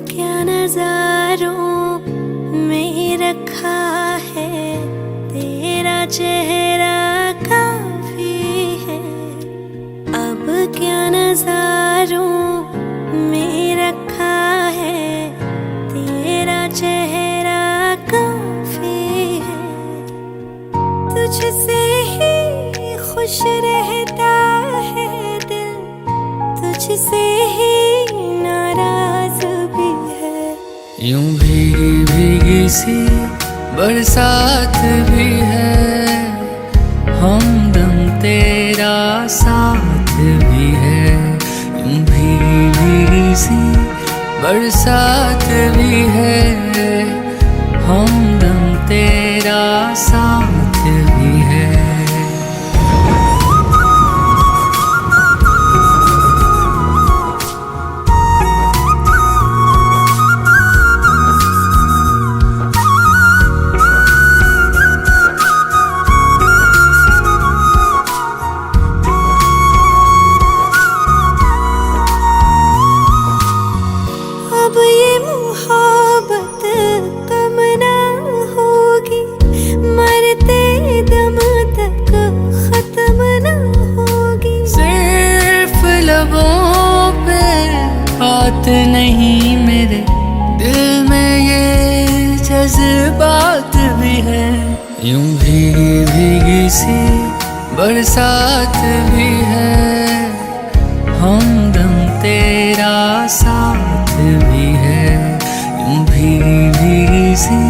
क्या नजारों में रखा है तेरा चेहरा काफी है। अब क्या नजारों में रखा है तेरा चेहरा काफी है। तुझसे ही खुश रहता है दिल, तुझसे ही नाराज भी है। यूं भीगी भीगी सी बरसात भी है, हमदम तेरा साथ भी है। यूं भीगी भीगी सी बरसात भी है, हमदम तेरा साथ भी है। अब ये मोहब्बत कम ना होगी, मरते दम तक खत्म ना होगी। सिर्फ लबों पे बात नहीं, मेरे दिल में ये जज्बात भी है। यूं भीगी भीगी सी बरसात भी है, हमदम तेरा साथ भी है। यूं भीगी भीगी सी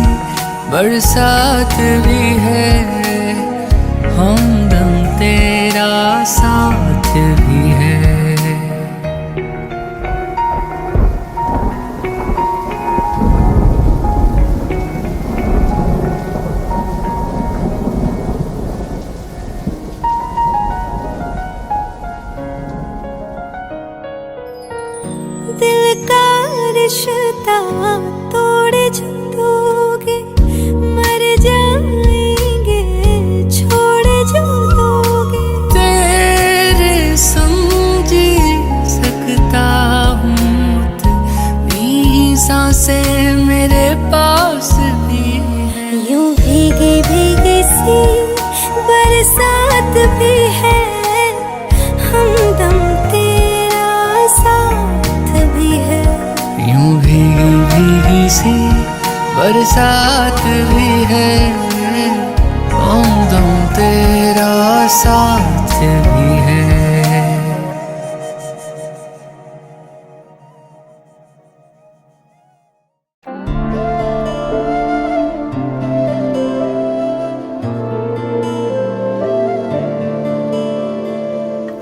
बरसात भी है, हमदम तेरा साथ भी है। दिल का रिश्ता तोड़ जो दोगे, मर जाएंगे छोड़ जो दोगे। तेरे समझी सकता हूँ, इतनी सांसें मेरे पास भी है। यूं भीगी भीगी सी बरसात भी है, हमदम तेरा साथ भी है। यूं भीगी भीगी सी बरसात भी है, हमदम तेरा साथ भी है।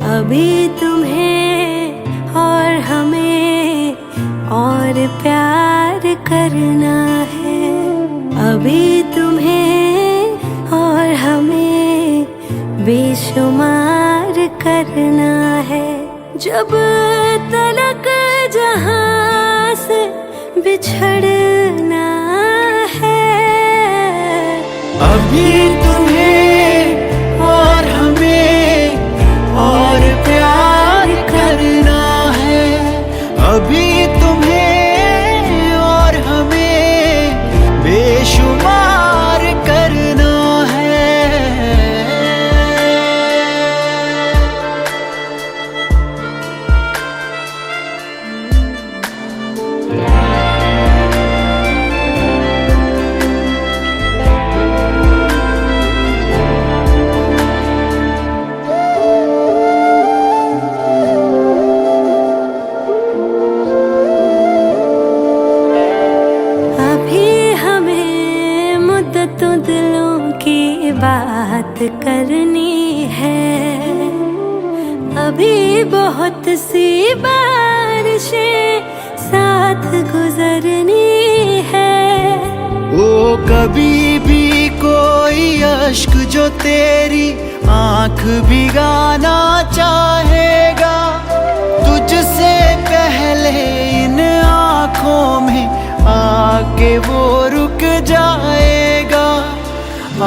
अभी तुम्हें और हमें और प्यार करना है। अभी तुम्हें और हमें बेशुमार करना है। जब तलक जहां से बिछड़ना है। अभी तुम्हें और हमें और प्यार करना है। अभी तुम्हें और हमें बेशुमार करना है। बात करनी है। अभी बहुत सी बारिशें साथ गुजरनी है। वो कभी भी कोई अश्क जो तेरी आंख भिगाना चाहेगा, तुझसे पहले इन आंखों में आके वो रुक जाएगा,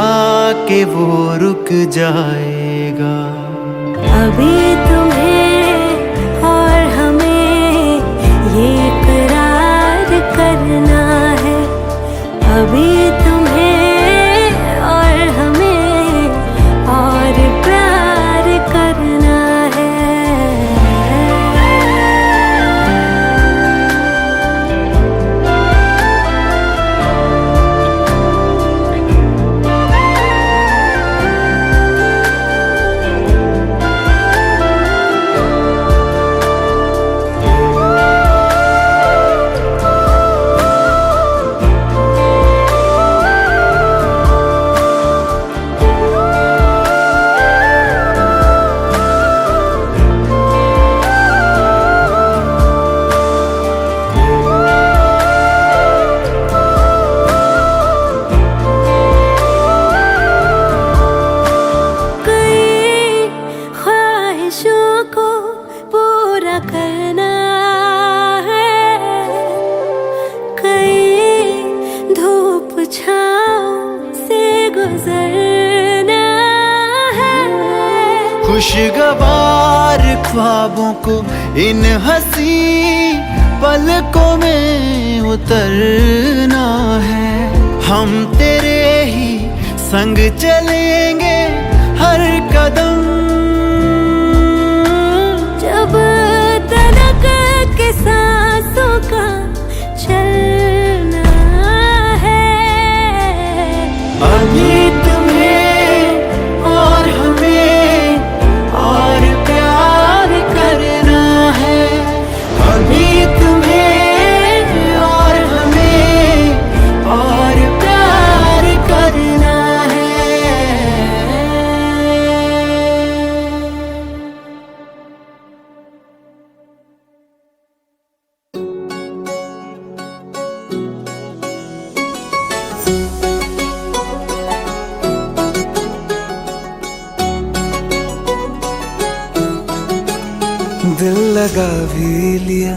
आके वो रुक जाएगा। अभी तुम्हें और हमें ये करार अभी तुम्हें और हमें और प्यार करना है। को पूरा करना है, कई धूप छाँव से गुजरना है। खुशगवार ख्वाबों को इन हंसी पलकों में उतरना है। हम तेरे ही संग चलेंगे हर कदम, जब तलक के सांसों का चलना है। अभी तुम्हें और हमें और प्यार करना है। अभी तुम्हें और हमें और प्यार करना है। दिल लगा भी लिया,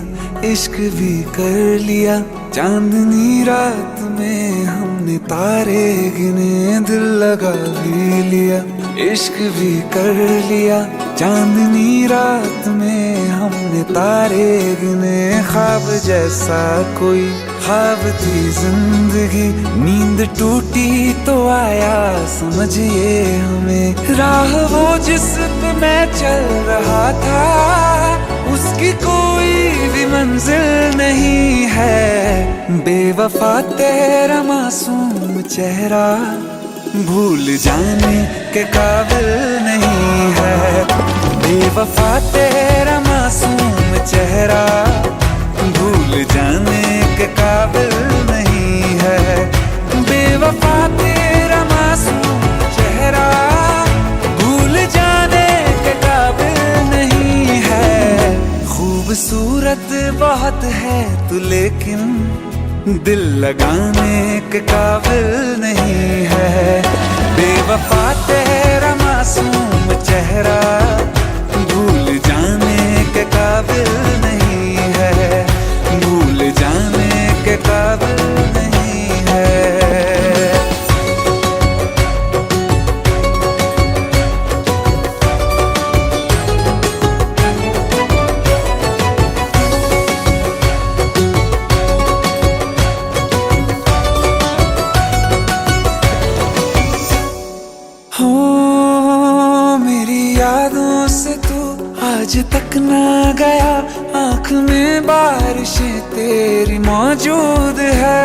इश्क भी कर लिया, चांदनी रात में हमने तारे गिने। दिल लगा भी लिया, इश्क भी कर लिया, चांदनी रात में हमने तारे गिने। ख्वाब जैसा कोई ख्वाब थी जिंदगी, नींद टूटी तो आया समझिए हमें। राह वो जिस पे मैं चल रहा था, उसकी कोई भी मंजिल नहीं है। बेवफा तेरा मासूम चेहरा भूल जाने के काबिल नहीं है। बेवफा तेरा मासूम चेहरा भूल जाने के काबिल नहीं है। बेवफा तेरा मासूम चेहरा भूल जाने के काबिल नहीं है। खूबसूरत बहुत है तू लेकिन दिल लगाने के काबिल नहीं है। बेवफा तेरा मासूम चेहरा भूल जाने के काबिल नहीं है। भूल जाने के काबिल नहीं है। यादों से तू आज तक ना गया, आँख में बारिशें तेरी मौजूद है।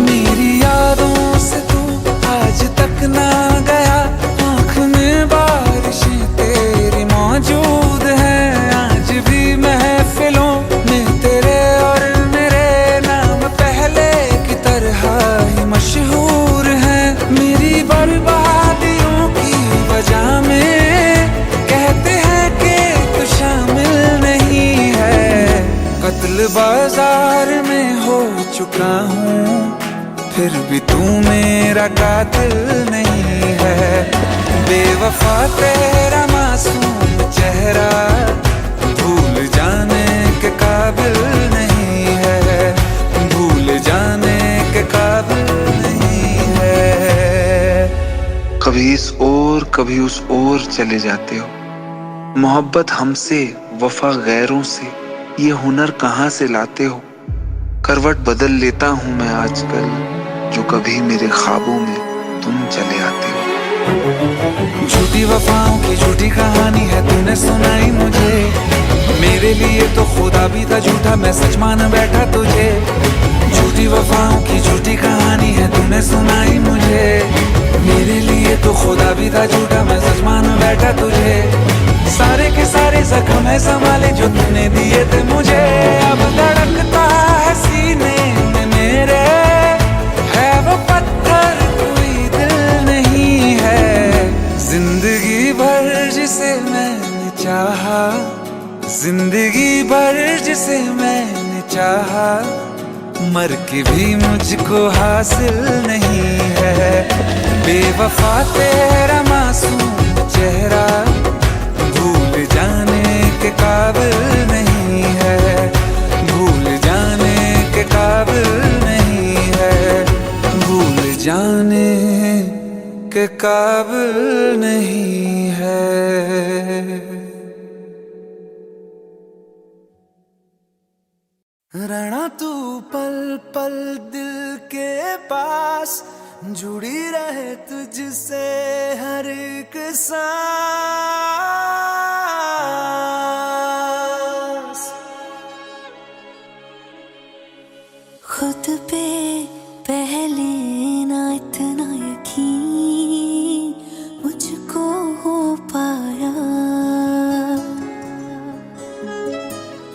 मेरी यादों से तू आज तक ना गया, आँख में बारिशें तेरी मौजूद है। आज भी महफिलों में तेरे और मेरे नाम पहले की तरह ही मशहूर है। मेरी बर्बादियों की वजह में कहते हैं कि तू शामिल नहीं है। कत्ल बाजार में हो चुका हूँ, फिर भी तू मेरा कातिल नहीं है। बेवफा तेरा मासूम चेहरा भूल जाने के काबिल नहीं है। भूल जाने के काबिल नहीं है। कभी इस ओर कभी उस ओर चले जाते हो। मोहब्बत हमसे वफा गैरों से, ये हुनर कहाँ से लाते हो। करवट बदल लेता हूँ मैं आजकल, जो कभी मेरे ख्वाबों में तुम चले आते हो। झूठी वफाओं की झूठी कहानी है तूने सुनाई मुझे, मेरे लिए तो खुदा भी था झूठा, मैं सच मान बैठा तुझे। झूठी वफाओं की झूठी कहानी है तूने सुनाई मुझे, मेरे लिए तो खुदा भी था झूठा, मैं सच मान बैठा तुझे। सारे के सारे जख्म है संभाले जो तूने दिए थे मुझे, अब धड़कता है सीने में मेरे, है वो पत्थर कोई दिल नहीं है। जिंदगी भर जिसे मैंने चाहा, जिंदगी भर जिसे मैंने चाहा, मर के भी मुझको हासिल नहीं है। बेवफा तेरा मासूम चेहरा भूल जाने के काबिल नहीं है, भूल जाने के काबिल नहीं है, भूल जाने के काबिल नहीं है। रहना तू पल पल दिल के पास, जुड़ी रहे तुझसे हर एक सांस। खुद पे पहले ना इतना यकीन मुझको हो पाया,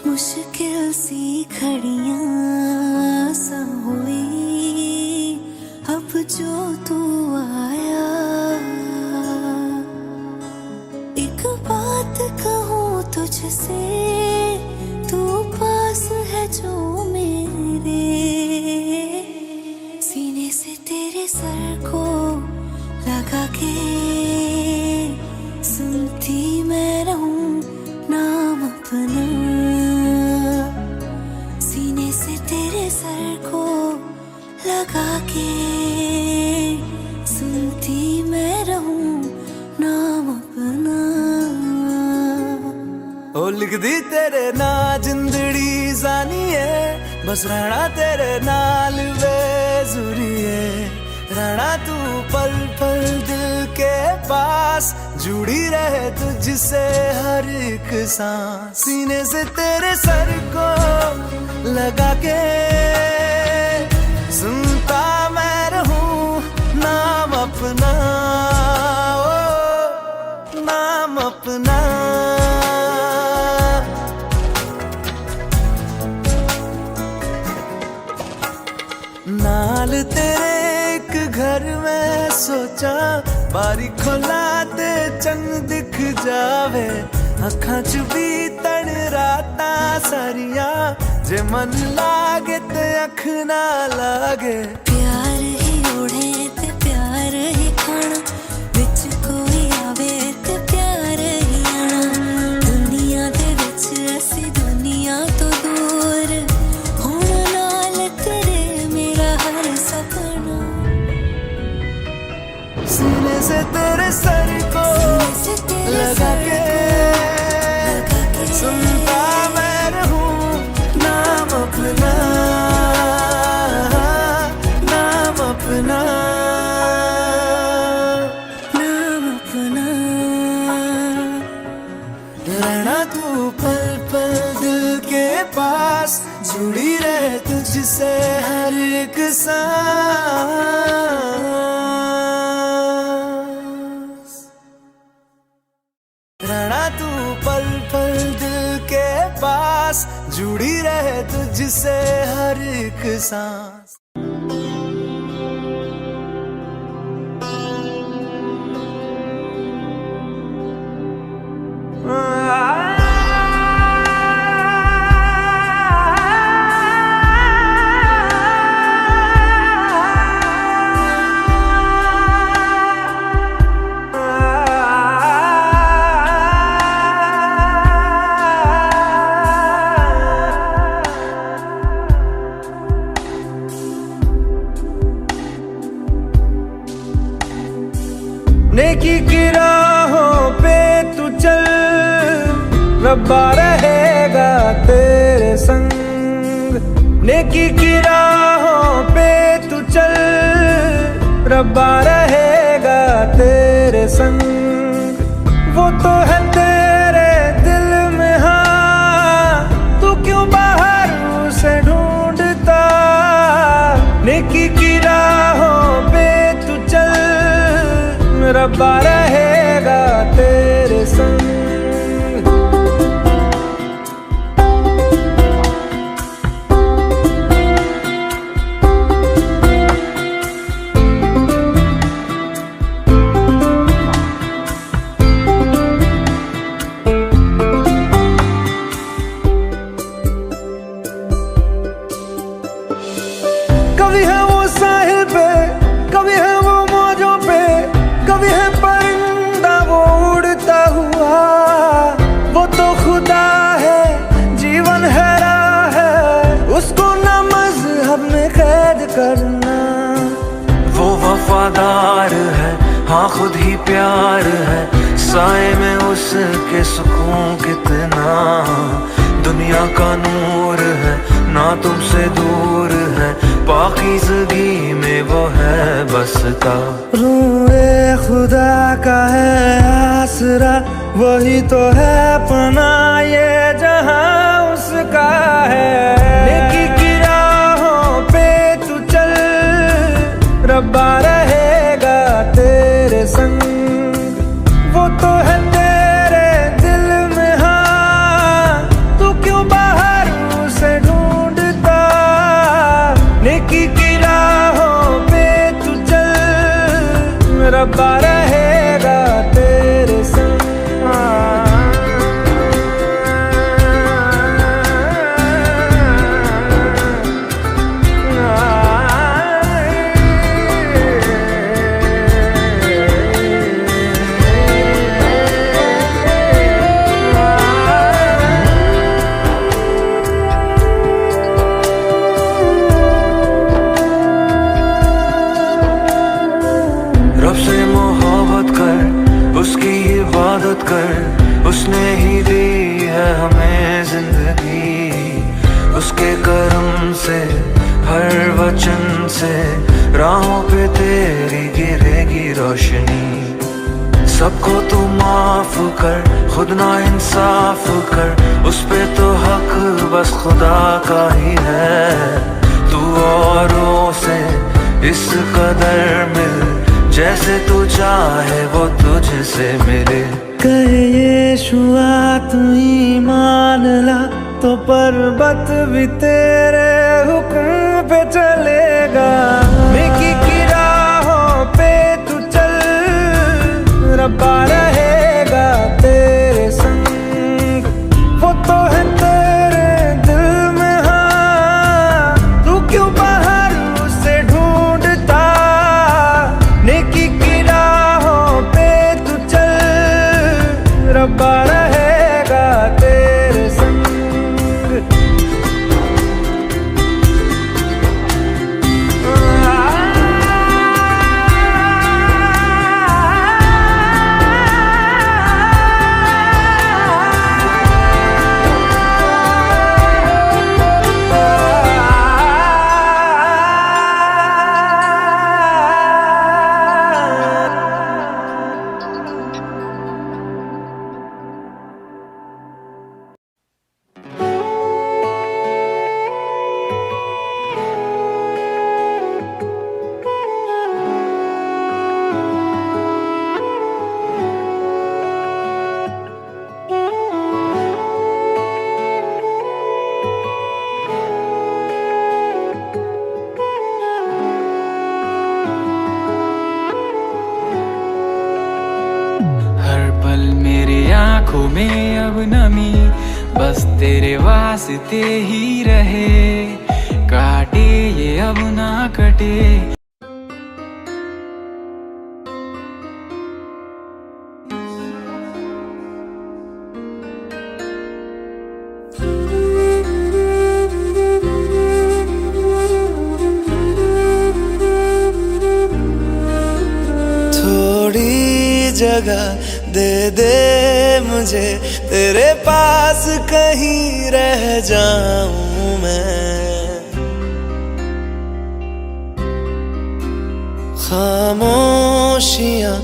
मुश्किल सी घड़ियां सा हुई अब जो तू आया। एक बात कहूँ तुझसे, तू पास है जो मेरे, सीने से तेरे सर को लगा के सुनती मैं रहूं नाम अपना, सीने से तेरे सर को लगा के सुनती मैं रहूं नाम अपना। ओ लिख दी तेरे ना जिंदड़ी जानिए, बस रहना तेरे नाल बेजुरी है। रहना तू पल पल दिल के पास, जुड़ी रहे तुझसे हर एक सांस। सीने से तेरे सर को लगा के सुनता मैं रहूं नाम अपना, ओ नाम अपना। नाल तेरे एक घर में सोचा, बारी खोला ते चंग दिख जावे, अखां च भी तन राता सारिया, जे मन लागे ते अख ना लागे। प्यार ही ओढ़े ते प्यार ही खाना, विच कोई आवे ते प्यार ही आना। दुनिया दे विच असी दुनिया तो दूर, होना नाल तेरे मेरा हर सपना। सीने से तेरे सर को लगा के सुनता मैं रहूं नाम अपना, नाम अपना, नाम अपना। रहना तू पल पल दिल के पास, जुड़ी रहे तुझसे हर एक सांस। रहना तू पल पल दिल के पास, जुड़ी रहे तुझसे हर एक सांस। नेकी की राहों पे तू चल, रब्बा रहेगा तेरे संग। नेकी की राहों पे तू चल, रब्बा रहेगा तेरे संग। वो तो है तेरे दिल में, हाँ तू क्यों बाहर उसे ढूंढता। नेकी की राहों पे तू चल, रब्बा रहेगा तेरे संग। कभी है वो साहिल पे, कभी है वो मौजों पे, कभी है परिंदा वो उड़ता हुआ। वो तो खुदा है, जीवन है राह है, उसको ना मज़हब में कैद करना। वो वफादार है, हाँ खुद ही प्यार है, साए में उसके सुकून कितना। दुनिया का नूर है, ना तुमसे दूर है, पाकीज़गी में वो है बसता। रूए खुदा का है आसरा, वही तो है पनाह ये जहां उसका है। नेकी की राहों पे तू चल, रब्बा रहेगा तेरे संग। वो तो है तेरे दिल में, हाँ तू क्यों बाहर उसे ढूंढता। नेकी की राहों पे तू चल, रब्बा रहेगा तेरे संग। रब से मोहब्बत कर, उसकी इबादत कर, उसने ही दी है हमें जिंदगी। उसके करम से, हर वचन से, राहों पे तेरी गिरेगी रोशनी। सबको तू माफ कर, खुद ना इंसाफ कर, उस पे तो हक बस खुदा का ही है। तू औरों से इस कदर मिल, जैसे तू चाहे वो तुझसे मिले। कहे यीशुआ तू ईमान ला, तो पर्वत भी तेरे हुक्म पे चलेगा। नेकी की राहों पे तू चल, रब्बा रहेगा तेरे संग। वो तो है तेरे दिल में, हाँ तू क्यों बाहर उसे ढूंढता। नेकी की राहों पे तू चल, रब्बा रहेगा तेरे संग। आंखों में अब नमी, बस तेरे वास्ते ही रहे। काटे ये अब ना कटे। थोड़ी जगह दे दे मुझे, तेरे पास कहीं रह जाऊं मैं। खामोशियां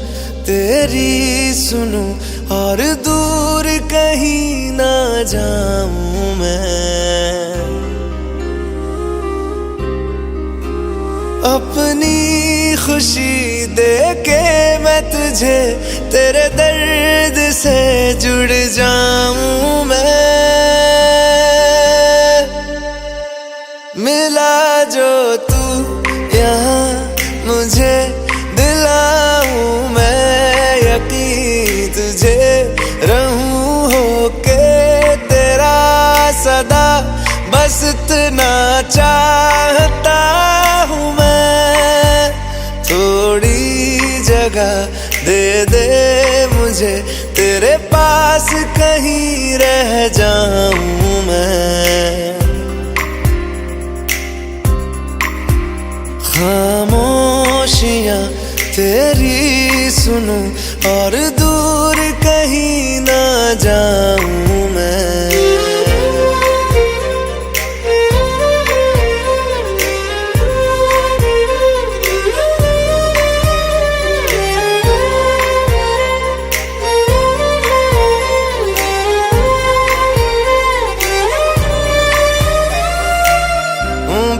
तेरी सुनूं और दूर कहीं ना जाऊं मैं। अपनी खुशी देके मैं तुझे तेरे दर्द से जुड़ जाऊं मैं। मिला जो तू यहाँ मुझे दिलाऊं मैं यकीन तुझे रहूं होके तेरा सदा बस इतना चाहता हूँ मैं। थोड़ी जगह दे दे मुझे तेरे पास कहीं रह जाऊं मैं। खामोशियां तेरी सुनूं और दूर कहीं ना जाऊं मैं।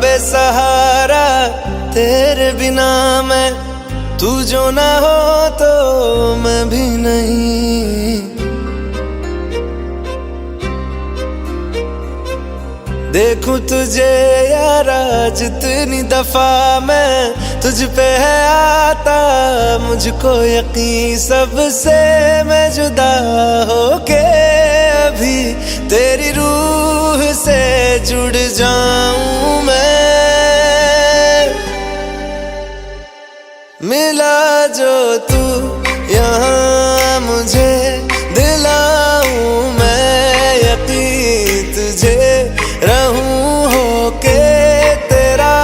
बेसहारा तेरे बिना मैं, तू जो ना हो तो मैं भी नहीं। देखूं तुझे यारा जितनी दफा मैं तुझ पे है आता मुझको यकीन सबसे मैं जुदा होके अभी तेरी रूह से जुड़ जाऊं मैं। मिला जो तू यहाँ मुझे दिलाऊं मैं यकीन तुझे रहूं होके तेरा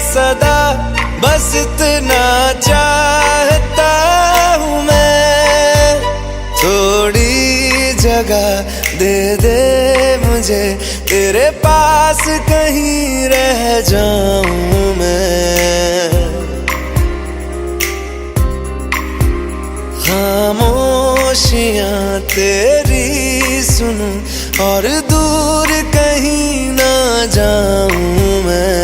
सदा बस इतना चाहता हूँ मैं। थोड़ी जगह दे दे मुझे तेरे पास कहीं रह जाऊं मैं। खामोशियां तेरी सुनूं और दूर कहीं ना जाऊं मैं।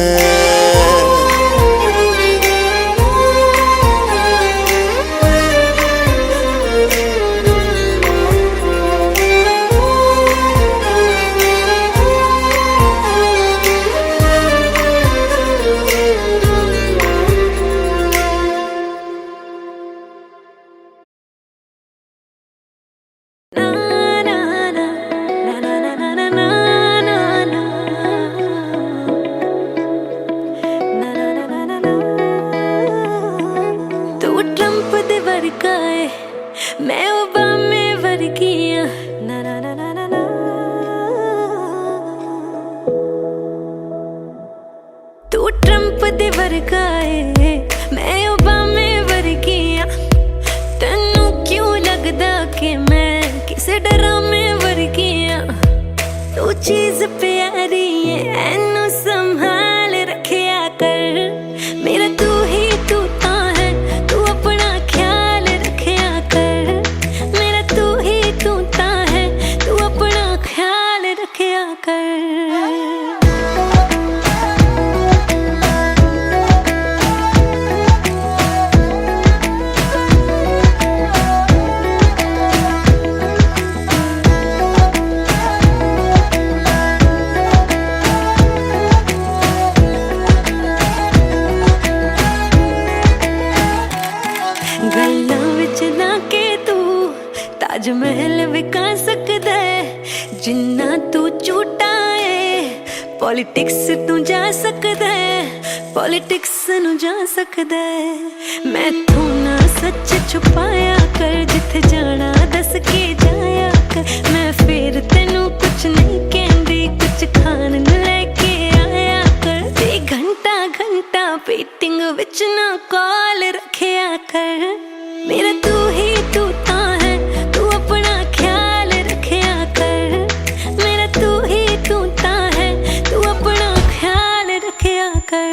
मैं ओबामे वर्गिया ना ना ना ना ना ना। तू ट्रंप दे वर्गा है मैं ओबामे वर्गिया। तेनू क्यों लगदा कि मैं किसे ड्रामे वर्गिया। तू चीज प्यारी है एनू संभाल रखिया कर। मेरा तू ही तू ता है तू अपना ख्याल रखिया कर। मेरा तू ही तू ता है तू अपना ख्याल रखिया कर। ताज महल विका सकदा है जिन्ना तू झूठा है। पॉलिटिक्स तू जा सकदा है पॉलिटिक्स नू जा सकदा है। मैं तू ना सच छुपाया कर जिथे जाना दस के जाया कर। मैं फिर तेनू कुछ नहीं कहंदी कुछ खान नू लेके आया कर। ते घंटा घंटा वेटिंग विच ना कॉल रखिया कर। मेरा तू ही तू ता है तू अपना ख्याल रखिया कर। मेरा तू ही तू ता है तू अपना ख्याल रखिया कर।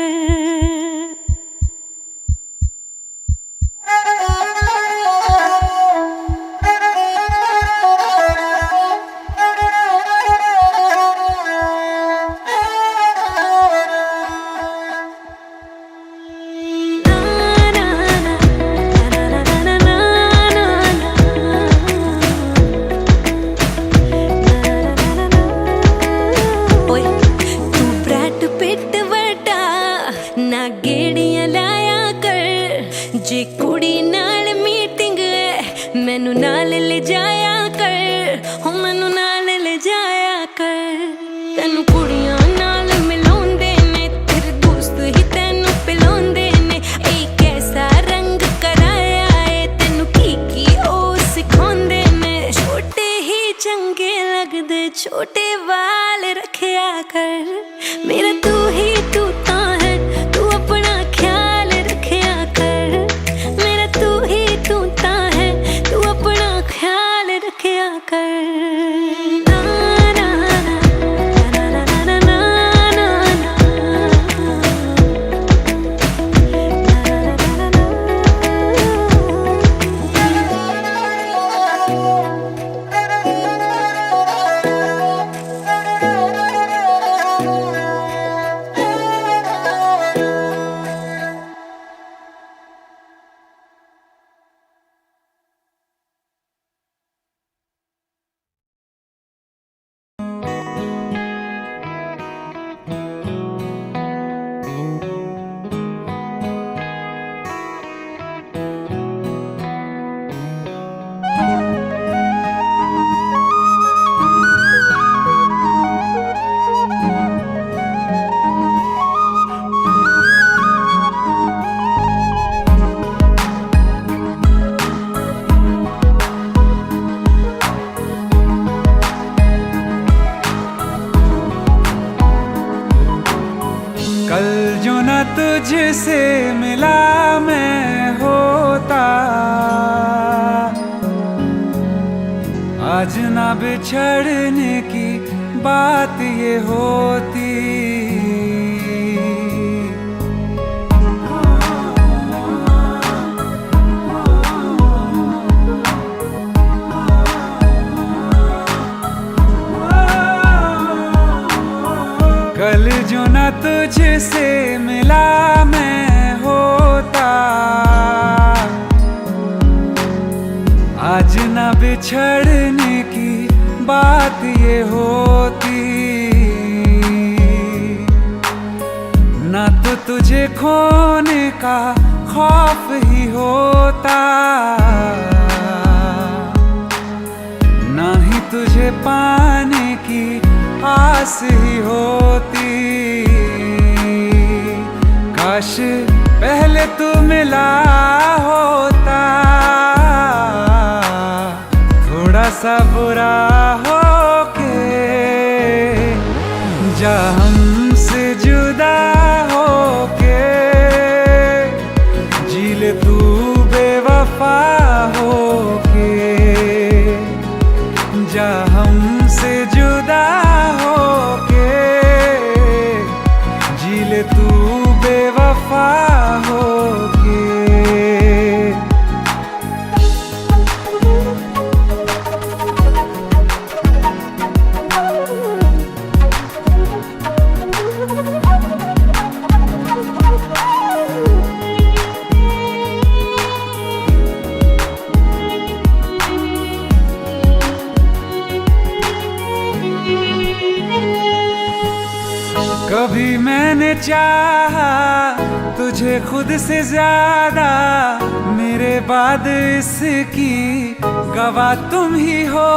मैनू नाल ले जाया कर, हो मैनू नाल ले जाया कर। तैनू कुड़ियां नाल मिलाउंदे ने, तेरे दोस्त ही तैनू पिलाउंदे ने। ए कैसा रंग कराया है तैनू, की ओ सिखाउंदे ने। छोटे ही चंगे लगदे, छोटे वाल रखया कर। मेरा तू ही तू तां है, तू अपना ख्याल रखया कर। मेरा तू ही तू तां है, तू अपना ख्याल रखया कर। ना ना ना ना ना ना ना ना कल जो न तुझसे मिला मैं होता, आज ना बिछड़ने की बात ये होती। कल जो न तुझसे मिला मैं होता, आज न बिछड़ने की बात ये होती। न तो तुझे खोने का खौफ ही होता, न ही तुझे पाने की आस ही होती। काश पहले तू मिला होता, थोड़ा सा बुरा हो के जा हमसे जुदा हो के। जी ले तू बेवफा हो के, जा हमसे जुदा हो के। जी ले तू बेवफा हो के। कभी मैंने चाहा तुझे खुद से ज्यादा, मेरे बाद इसकी गवाह तुम ही हो।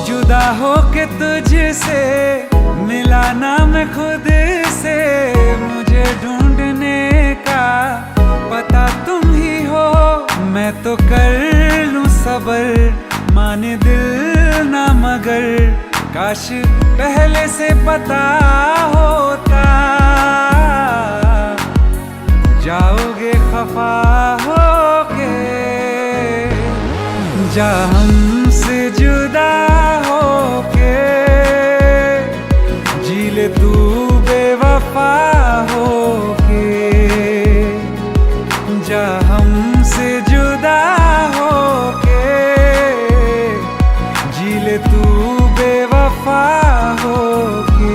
जुदा हो के तुझसे मिला ना मैं खुद से, मुझे ढूंढने का पता तुम ही हो। मैं तो कर लूं सबर, माने दिल ना मगर। काश पहले से पता होता, जाओगे खफा होके। जा हमसे जुदा होके, जी ले तू बेवफा होके। जा हमसे जुदा होके, जी ले तू बेवफा होके।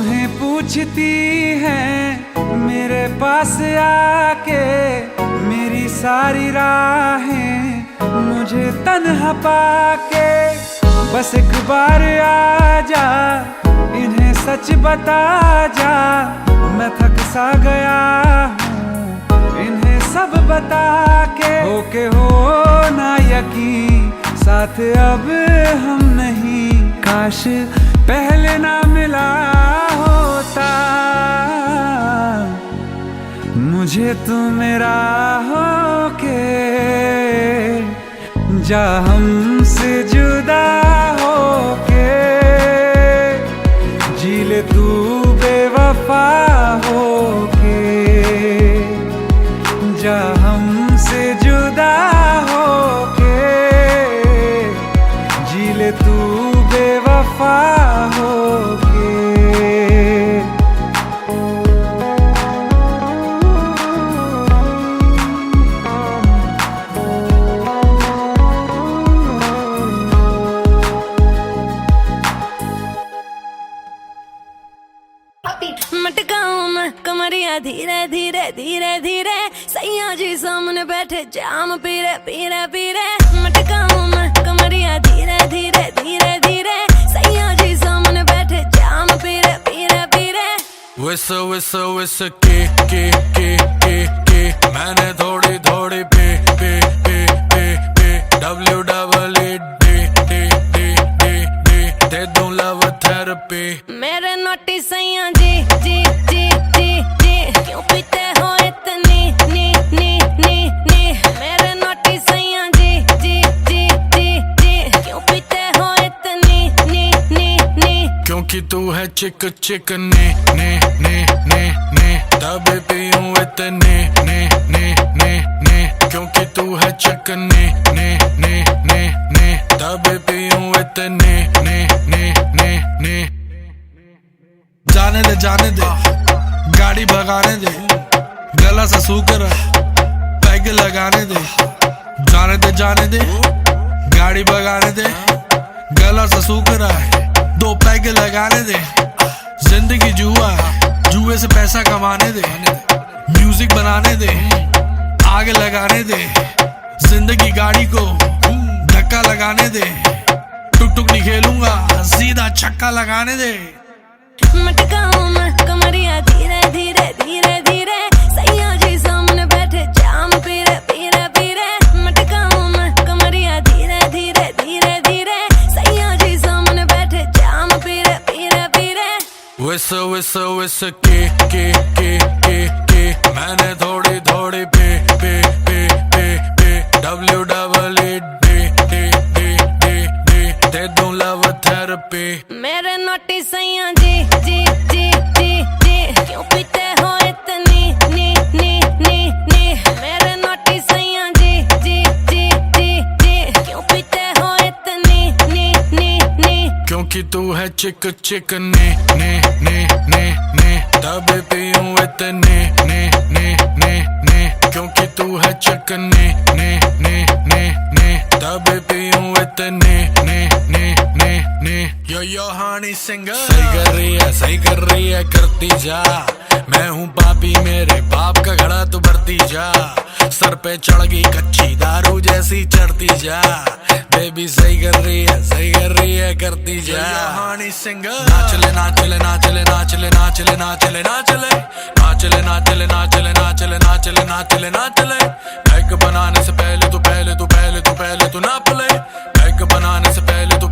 तुम्हें पूछती है मेरे पास आके, मेरी सारी राहें मुझे तन्हा पाके। बस एक बार आजा, इन्हें सच बता जा, मैं थक सा गया हूँ इन्हें सब बता के। होके हो ना यकीन, साथ अब हम नहीं, काश पहले ना मिला होता, मुझे तू मेरा होके जा हमसे जुदा होके, जी ले तू बेवफा होके, जा हमसे जुदा होके, जी ले तू बेवफा होके। मटकाऊं मैं कमरिया धीरे धीरे धीरे धीरे, सैया जी सामने बैठे जाम पीरे पीरे पीरे। मटकाऊं मैं कमरिया धीरे धीरे धीरे धीरे, सैया जी सामने बैठे जाम पीरे पीरे पीरे। विस के मैंने थोड़ी थोड़ी पे WEED दे दूं लव थेरेपी। मेरे नोटी सैया जी जी जी जी जी, क्यों पीते हो इतनी नी नी नी नी। मेरे नोटी सैया जी जी जी जी जी, क्यों पीते हो इतनी नी नी नी। क्योंकि तू है चिक चिक ने तभी पीऊं इतने ने। क्योंकि तू है चिक ने तभी पीऊं इतने ने। जाने दे गाड़ी भगाने दे, गला सा सूकर पैग लगाने दे। जाने दे गाड़ी भगाने दे, गला सा सूकर दो पैग लगाने दे। जिंदगी जुआ, जुए से पैसा कमाने दे, म्यूजिक बनाने दे, आग लगाने दे। जिंदगी गाड़ी को धक्का लगाने दे, टुक टुक नहीं खेलूंगा, सीधा छक्का लगाने दे। मटकाऊं मैं कमरिया धीरे धीरे धीरे धीरे, सैया जी सामने बैठे जाम पीरे पीरे पीरे। मटकाऊं मैं कमरिया धीरे धीरे धीरे धीरे, सैया जी सामने बैठे जाम पीरे पीरे पीरे। विस के मैंने थोड़ी थोड़ी पे WEED दे दूं लव थेरेपी। मेरे नोटी सैया जी जी जी जी जी, क्यों पीते हो इतनी नी नी नी नी। मेरे नोटी सैया जी जी जी जी जी, क्यों पीते हो इतनी नी नी नी। क्योंकि तू है चिक ने तभी पीऊं इतने ने। क्योंकि तू है चिक ने तभी पीऊं इतने ने। यो हानी सिंगर सही कर रही है करती जा। मैं हूँ पापी, मेरे बाप का घड़ा तू भरती जा। सर पे चढ़ गई कच्ची दारू जैसी चढ़ती जा। बेबी सही कर रही है करती जा। हानी सिंगर नाचले नाचले नाचले नाचले नाचले नाचले नाचले नाचले नाचले नाचले नाचले नाचले नाचले नाचले। पैक बनाने से पहले तू नाप ले। पैक बनाने से पहले तू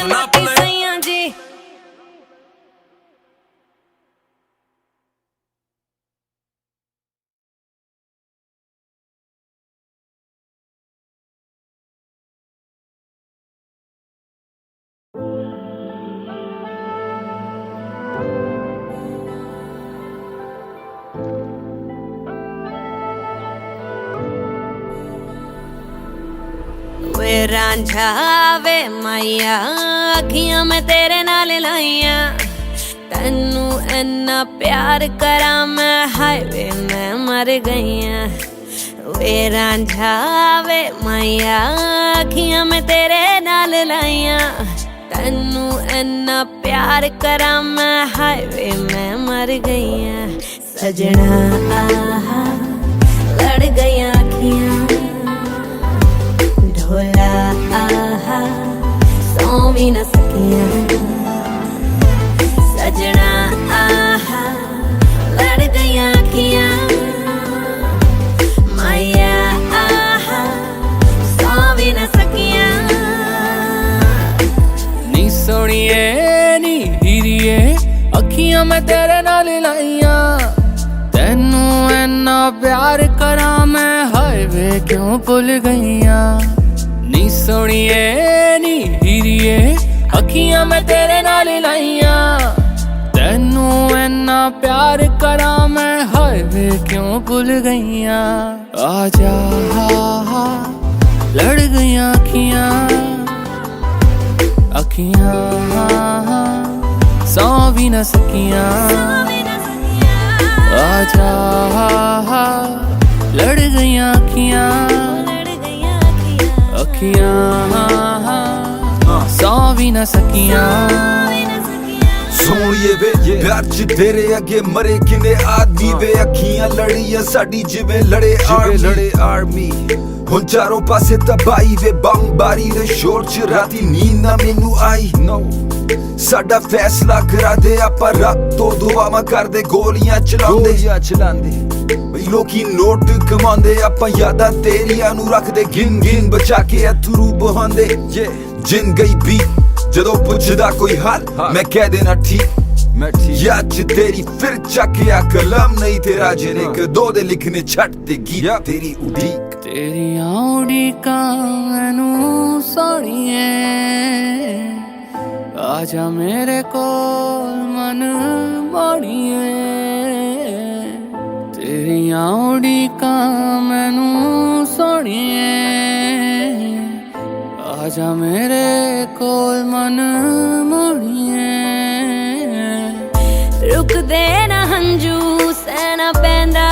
नाप ले। सैया जी वे रांझा वे माइया, अखियां मैं तेरे नाल लाइया। तैनू इन्ना प्यार करा मैं, हाईवे मैं मर गईया। वे रांझा वे माइया, अखियां मैं तेरे नाल लाइया। ਤੈਨੂੰ ਇੰਨਾ ਪਿਆਰ ਕਰਾਂ ਮੈਂ ਹਾਏ ਵੇ ਮੈਂ ਮਰ ਗਈ ਆਂ ਸਜਣਾ ਆਹਾ ਲੜ ਗਈਆਂ ਅੱਖੀਆਂ ਢੋਲਾ ਆਹਾ ਸੌਂ ਵੀ ਨਾ ਸਕੀਆਂ ਸਜਣਾ ਆਹਾ ਲੜ ਗਈਆਂ ਅੱਖੀਆਂ ਮਾਇਆ ਆਹਾ ਸੌਂ ਵੀ ਨਾ ਸਕੀਆਂ ਨੀ ਸੋਹਣੀਏ ਨੀ ਹੀਰੀਏ ਅੱਖੀਆਂ ਮੈਂ ਤੇਰੇ ਨਾਲ ਲਾਈਆਂ ਤੈਨੂੰ ਇੰਨਾ ਪਿਆਰ ਕਰਾਂ ਮੈਂ ਹਾਏ ਵੇ ਕਿਉਂ ਭੁੱਲ ਗਈਆਂ ਨੀ ਸੋਹਣੀਏ ਨੀ ਹੀਰੀਏ ਅੱਖੀਆਂ ਮੈਂ ਤੇਰੇ ਨਾਲ ਲਾਈਆਂ ਤੈਨੂੰ ਇੰਨਾ ਪਿਆਰ ਕਰਾਂ ਮੈਂ ਹਾਏ ਵੇ ਕਿਉਂ ਭੁੱਲ ਗਈਆਂ ਆ ਜਾ ਲੜ ਗਈਆਂ ਅੱਖੀਆਂ ਅੱਖੀਆਂ ਸੌਂ ਵੀ ਨਾ ਸਕੀਆਂ ਆ ਜਾ ਲੜ ਗਈਆਂ ਅੱਖੀਆਂ ਅੱਖੀਆਂ ਸੌਂ ਵੀ ਨਾ ਸਕੀਆਂ ਸੋਹਣੀਏ ਵੇ ਪਿਆਰ ਚ ਤੇਰੇ ਅੱਗੇ ਮਰੇ ਕਿਨੇ ਆਦਮੀ ਵੇ ਅੱਖੀਆਂ ਲੜੀਆਂ ਸਾਡੀ ਜਿਵੇਂ ਲੜੇ ਆਰਮੀ ਹੁਣ ਚਾਰੋਂ ਪਾਸੇ ਤਬਾਈ ਵੇ ਬੰਬਾਰੀ ਦੇ ਸ਼ੋਰ ਚ ਰਾਤੀ ਨੀਂਦ ਨਾ ਮੈਨੂੰ ਆਈ ਸਾਡਾ ਫੈਸਲਾ ਕਰਾ ਦੇ ਆਪਾਂ ਰਾਤ ਤੋਂ ਦੁਆਵਾਂ ਕਰਦੇ ਗੋਲੀਆਂ ਚਲਾਉਂਦੇ ਬਈ ਲੋਕੀ ਨੋਟ ਕਮਾਉਂਦੇ ਆਪਾਂ ਯਾਦਾਂ ਤੇਰੀਆਂ ਨੂੰ ਰੱਖਦੇ ਗਿਣ ਬਚਾ ਕੇ ਅਥਰੂ ਬਹਾਉਂਦੇ ਜਿੰਨ ਗਈ ਵੀ ਜਦੋਂ ਪੁੱਛਦਾ ਕੋਈ ਹਾਲ ਮੈਂ ਕਹਿ ਦੇਣਾ ਠੀਕ ਯਾਦ ਚ ਤੇਰੀ ਫਿਰ ਚੱਕਿਆ ਕਲਮ ਨਹੀਂ ਤੇਰਾ ਜਿਹਨੇ ਕਦੋਂ ਦੇ ਲਿਖਨੇ ਛੱਡ ਦੇ ਗੀਤ ਤੇਰੀ ਉਡੀਕ ਤੇਰੀਆਂ ਉਡੀਕਾਂ ਮੈਨੂੰ ਸੋਹਣੀਏ ਆਜਾ ਮੇਰੇ ਕੋਲ ਮਨ ਮੋੜੀਏ ਤੇਰੀਆਂ ਉਡੀਕਾਂ ਮੈਨੂੰ ਸੋਹਣੀਏ ਆਜਾ ਮੇਰੇ ਕੋਲ ਮਨ ਮੋੜੀਏ ਰੁਕਦੇ ਨਾ ਹੰਝੂ ਸਹਿਣਾ ਪੈਂਦਾ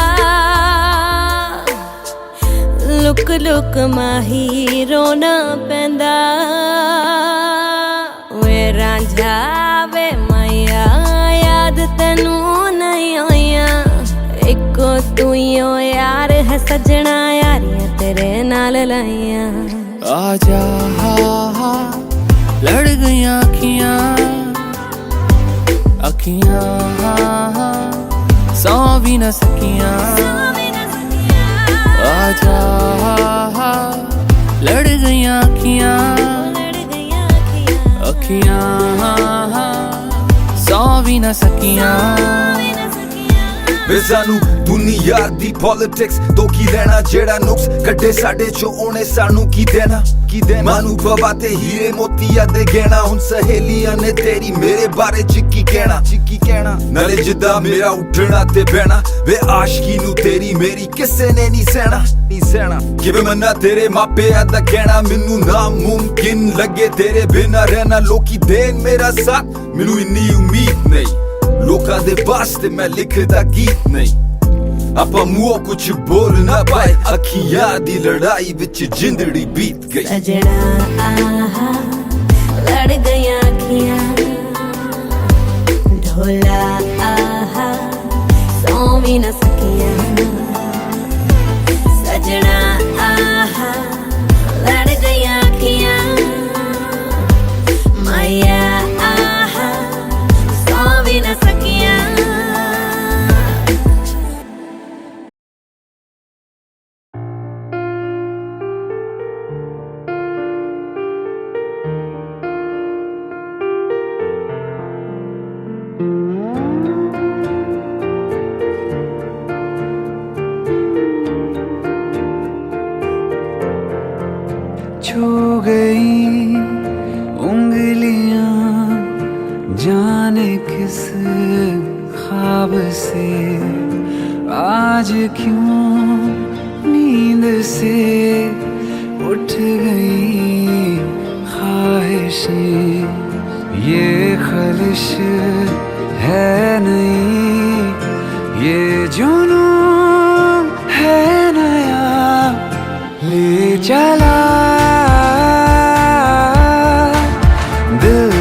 ਲੁਕ ਲੁਕ ਮਾਹੀ ਰੋਣਾ ਪੈਂਦਾ ਵੇ ਰਾਂਝਾ ਵੇ ਮਾਇਆ ਯਾਦ ਤੈਨੂੰ ਨਹੀਂ ਆਇਆ ਇੱਕੋ ਤੂੰ ਹੀ ਓ ਯਾਰ ਹੈ ਸਜਣਾ ਯਾਰੀਆਂ ਤੇਰੇ ਨਾਲ ਲਾਈਆਂ ਆ ਜਾ ਲੜ ਗਈਆਂ ਅੱਖੀਆਂ ਅੱਖੀਆਂ ਸੌਂ ਵੀ ਨਾ ਸਕੀਆਂ ਆ ਜਾ ਲੜ ਗਈਆਂ ਅੱਖੀਆਂ ਅੱਖੀਆਂ ਸੌਂ ਵੀ ਨਾ ਸਕੀਆਂ ਵੇ ਸਾਨੂੰ ਦੁਨੀਆ ਦੀ ਪੋਲਿਟਿਕਸ ਤੋਂ ਕੀ ਲੈਣਾ ਜਿਹੜਾ ਨੁਕਸ ਕੱਢੇ ਸਾਡੇ ਚੋਂ ਉਹਨੇ ਸਾਨੂੰ ਕੀ ਦੇਣਾ ਮਾਨੂੰ ਬਾਬਾ ਤੇ ਹੀਰੇ ਮੋਤੀਆਂ ਦੇ ਗਹਿਣਾ ਹੁਣ ਸਹੇਲੀਆਂ ਨੇ ਤੇਰੀ ਮੇਰੇ ਬਾਰੇ ਚ ਕੀ ਕਹਿਣਾ ਨਾਲੇ ਜਿੱਦਾਂ ਮੇਰਾ ਉੱਠਣਾ ਤੇ ਬਹਿਣਾ ਵੇ ਆਸ਼ਕੀ ਨੂੰ ਤੇਰੀ ਮੇਰੀ ਕਿਸੇ ਨੇ ਨਹੀਂ ਸਹਿਣਾ ਕਿਵੇਂ ਮੰਨਾ ਤੇਰੇ ਮਾਪਿਆਂ ਦਾ ਕਹਿਣਾ ਮੈਨੂੰ ਨਾਮੁਮਕਿਨ ਲੱਗੇ ਤੇਰੇ ਬਿਨਾਂ ਰਹਿਣਾ ਲੋਕੀ ਦੇਣ ਮੇਰਾ ਸਾਥ ਮੈਨੂੰ ਇੰਨੀ ਉਮੀਦ ਨਹੀਂ ਲੋਕਾਂ ਦੇ ਵਾਸਤੇ ਮੈਂ ਲਿਖਦਾ ਗੀਤ ਨਹੀਂ ਆਪਾਂ ਮੂੰਹੋਂ ਕੁਛ ਬੋਲ ਨਾ ਪਾਏ ਅੱਖੀਆਂ ਦੀ ਲੜਾਈ ਵਿੱਚ ਜਿੰਦੜੀ ਬੀਤ ਗਈ ਸਜਣਾ ਆਹਾ ਲੜ ਗਈਆਂ ਅੱਖੀਆਂ ਢੋਲਾ ਆਹਾ ਸੌਂ ਵੀ ਨਾ ਸਕੀਆਂ ਸਜਣਾ ਆਹਾ ਲੜ ਗਈਆਂ ਅੱਖੀਆਂ ਮਾਇਆ ਆਹਾ ਸੌਂ ਵੀ ਨਾ ਸਕੀਆਂ छू गई उंगलियां जाने किस ख्वाब से आज क्यों नींद से उठ गई ख्वाहिशें ये खलिश है नहीं ये जुनून है नया ले चला दिल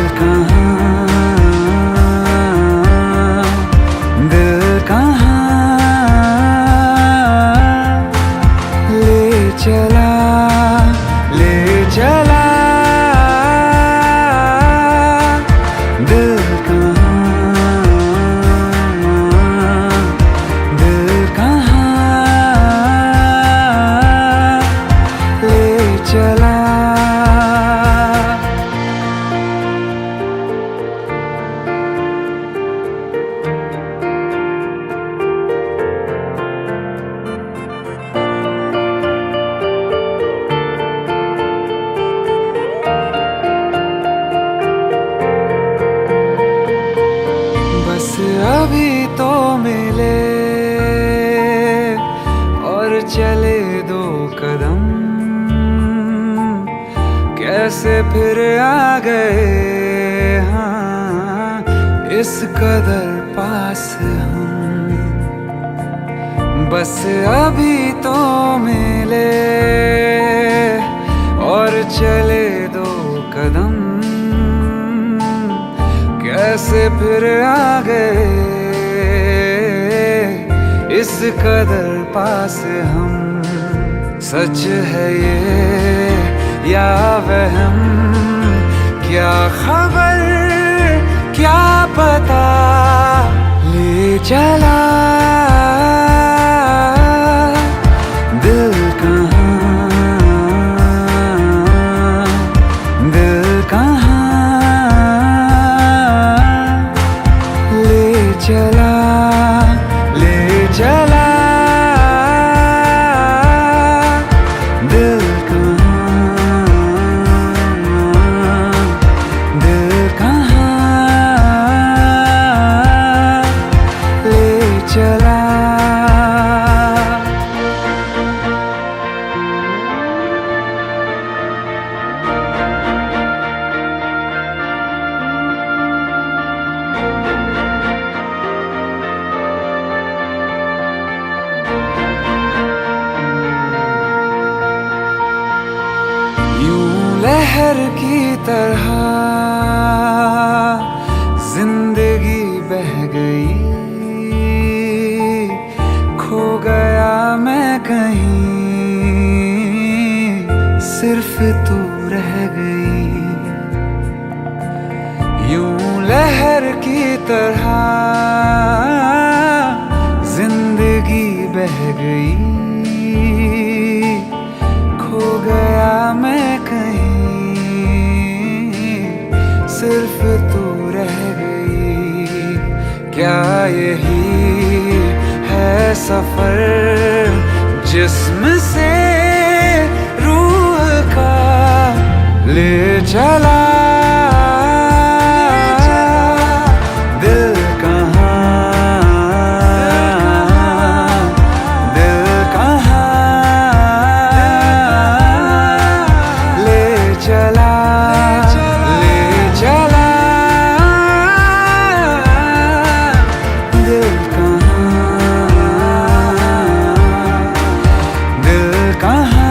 अभी तो मिले और चले दो कदम, कैसे फिर आ गए हाँ इस कदर पास हम। बस अभी तो मिले और चले दो कदम, कैसे फिर आ गए इस कदर पास हम। सच है ये या वहम, क्या खबर क्या पता ले चला दिल कहाँ, दिल कहाँ ले चला, ले चला दिल कहाँ, दिल कहाँ ले चला। लहर की तरह जिंदगी बह गई, खो गया मैं कहीं सिर्फ तू रह गई। यूं लहर की तरह जिंदगी बह गई, खो गया मैं कहीं सिर्फ तू रह गई। क्या यही है सफर जिस्म से रूह का ले चला दिल कहाँ, दिल कहाँ ले चला, ले चला दिल कहाँ, दिल कहाँ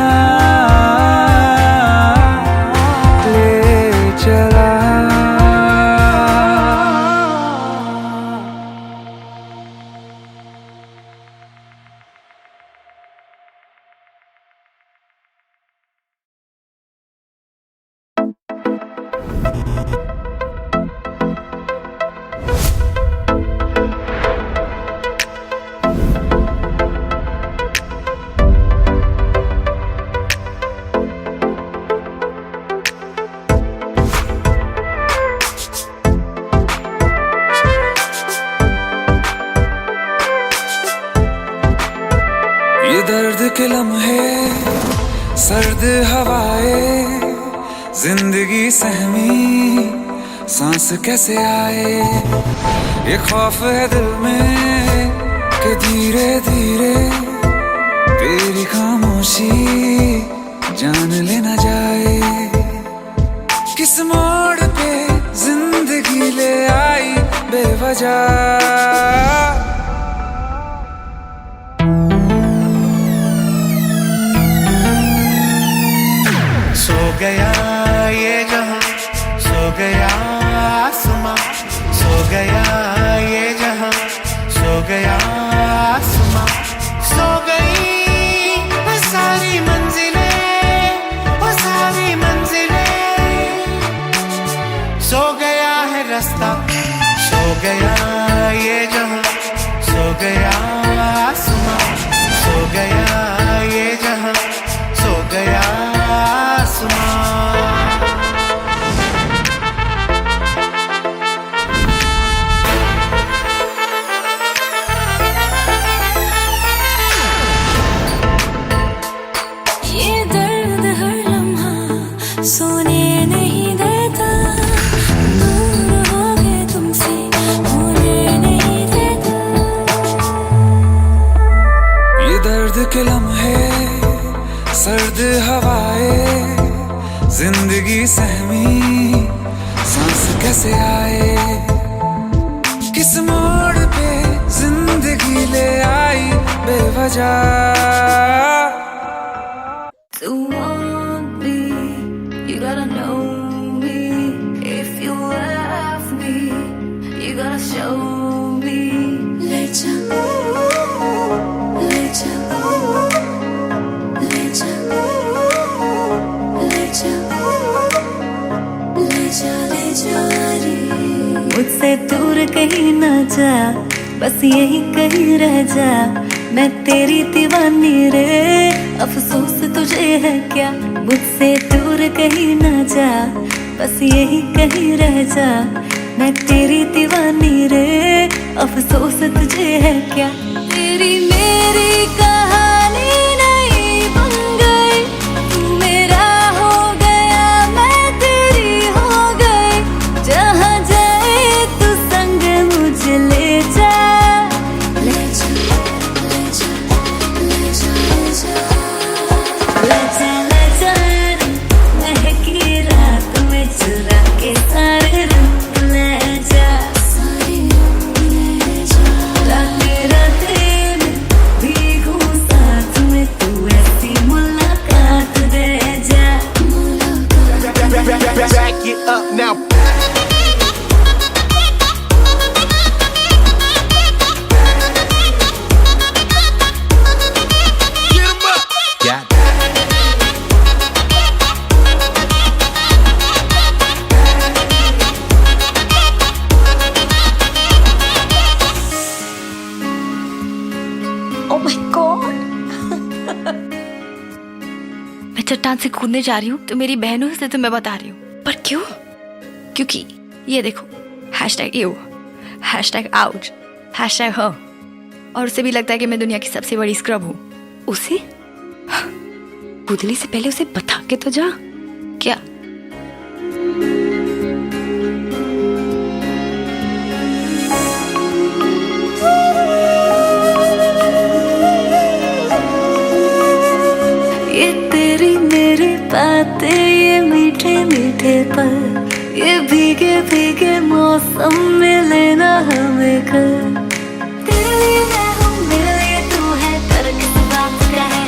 ले चला। ये दर्द के लम्हे सर्द हवाएं जिंदगी सहमी सांस कैसे आए। ये खौफ है दिल में कि धीरे धीरे तेरी खामोशी जान लेना जाए। किस मोड़ पे जिंदगी ले आई बेवजह, सो गया ये जहां, सो गया आसमां, सो गया ये जहां, सो गया आसमां, सो गई वो सारी मंजिलें, वो सारी मंजिलें, सो गया है रास्ता, सो गया ये जहां, के लम्हे सर्द हवाएं जिंदगी सहमी सांस कैसे आए किस मोड़ पे जिंदगी ले आई बेवजह To want me, you gotta know me. If you love me, you gotta show me. Let ya, let ya, let ya, let ya, let ya, let ya रे। मुझसे दूर कहीं ना जा, बस यही कहीं रह जा। मैं तेरी दीवानी रे, अफसोस तुझे है क्या। मुझसे दूर कहीं ना जा, बस यही कहीं रह जा। मैं तेरी दीवानी रे, अफसोस तुझे है क्या। तेरी मेरी कहानी नहीं बन गई, तू मेरा हो गया मैं तेरी हो गई। जहाँ जाए तू संग मुझे ले जा, ले जा, ले जा, ले जा, ले जा, ले जा, ले जा रे। महकी रात में चुरा के सारे रंग ले जा, सारे रंग ले जा। राते राते में भीगू साथ में, तू ऐसी मुलाकात दे जा, मुलाकात। Back it up now. Get 'em up. Got Oh my God! मैं चट्टान से कूदने जा रही हूँ तो मेरी बहनों से तो मैं बता रही हूँ, पर क्यों? क्योंकि ये देखो, #you, #ouch, #her। और उसे भी लगता है कि मैं दुनिया की सबसे बड़ी स्क्रब हूँ। उसे कूदने से पहले उसे बता के तो जा। क्या? ये तेरी मेरी बातें, ये मीठे मीठे पल, ये भीगे भीगे मौसम में लेना हमें घर। तेरे लिए मैं हूँ, मेरे लिए तू है, पर किस बात का है।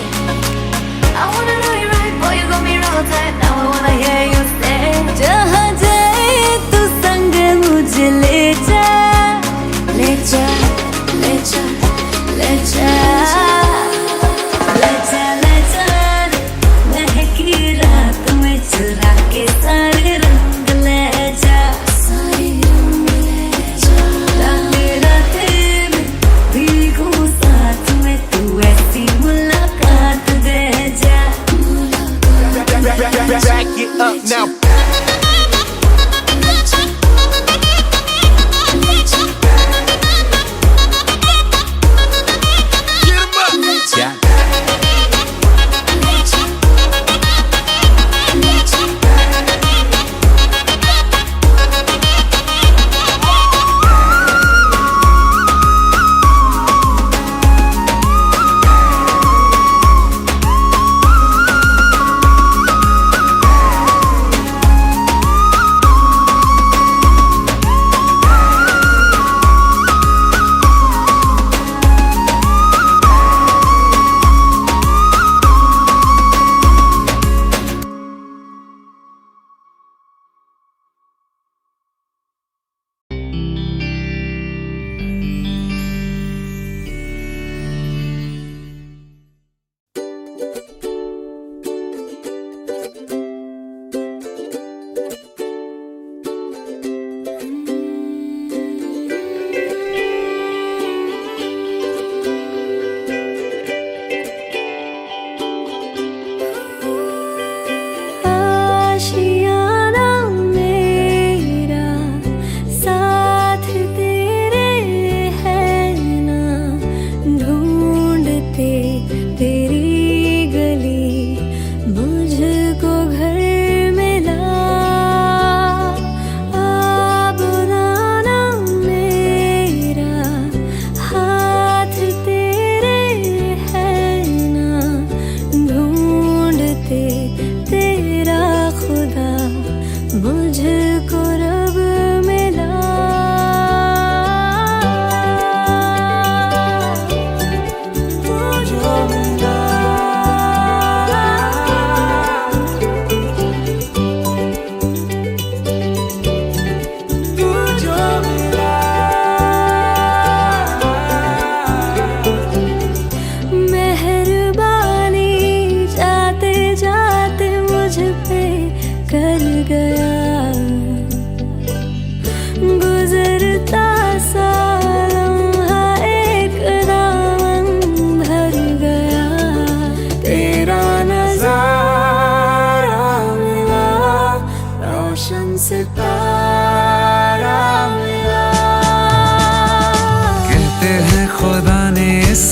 I wanna know you right, boy, you got me real tight. Now I wanna hear you say, जहाँ जाए तू संग मुझे ले जा, ले जा, ले जा, ले जा, ले जा, ले जा रे। महकी रात में चुरा के सारे रंग ले जा, सारे रंग ले जा। राते राते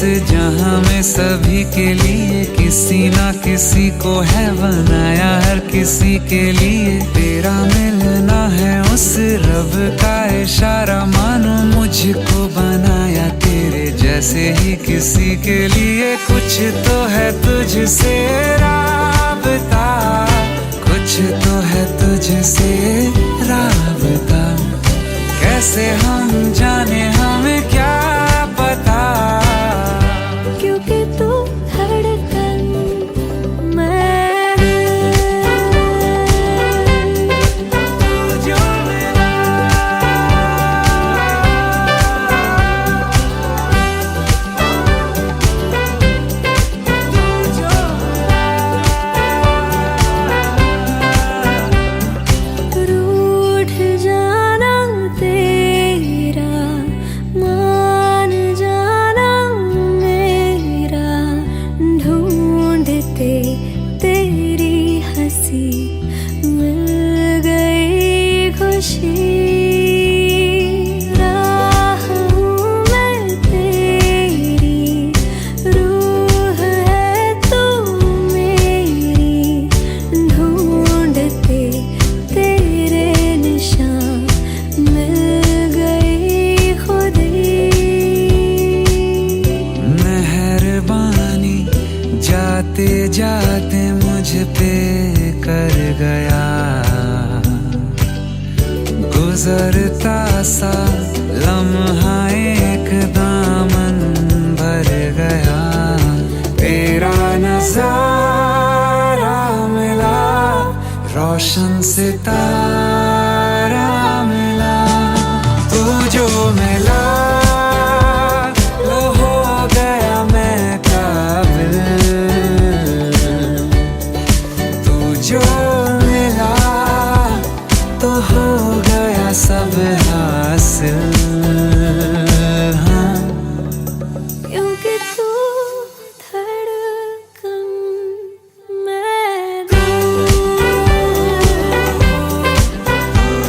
जहां में सभी के लिए किसी ना किसी को है बनाया, हर किसी के लिए तेरा मिलना है उस रब का इशारा। मानो मुझको बनाया तेरे जैसे ही किसी के लिए, कुछ तो है तुझसे राबता, कुछ तो है तुझसे राबता। कैसे हम जाने हमें क्या पता, क्योंकि तू धड़कन मैं जो मिला रूठ जाना तेरा, मान जाना मेरा, ढूंढते तेरी हंसी मिल गई खुशी। राह हूँ मैं तेरी, रूह है तू मेरी, ढूंढते तेरे निशान मिल गई खुदी। मेहरबानी जाते जाते मुझ पे कर गया, गुजरता सा लम्हा एक दामन भर गया। तेरा नजारा मिला, रोशन सितारा मिला, तू जो मिला लो हो गया मैं काबिल। तू जो मिला तो हो गया सब हासिल। हाँ क्योंकि तू धड़कन मैं दिल।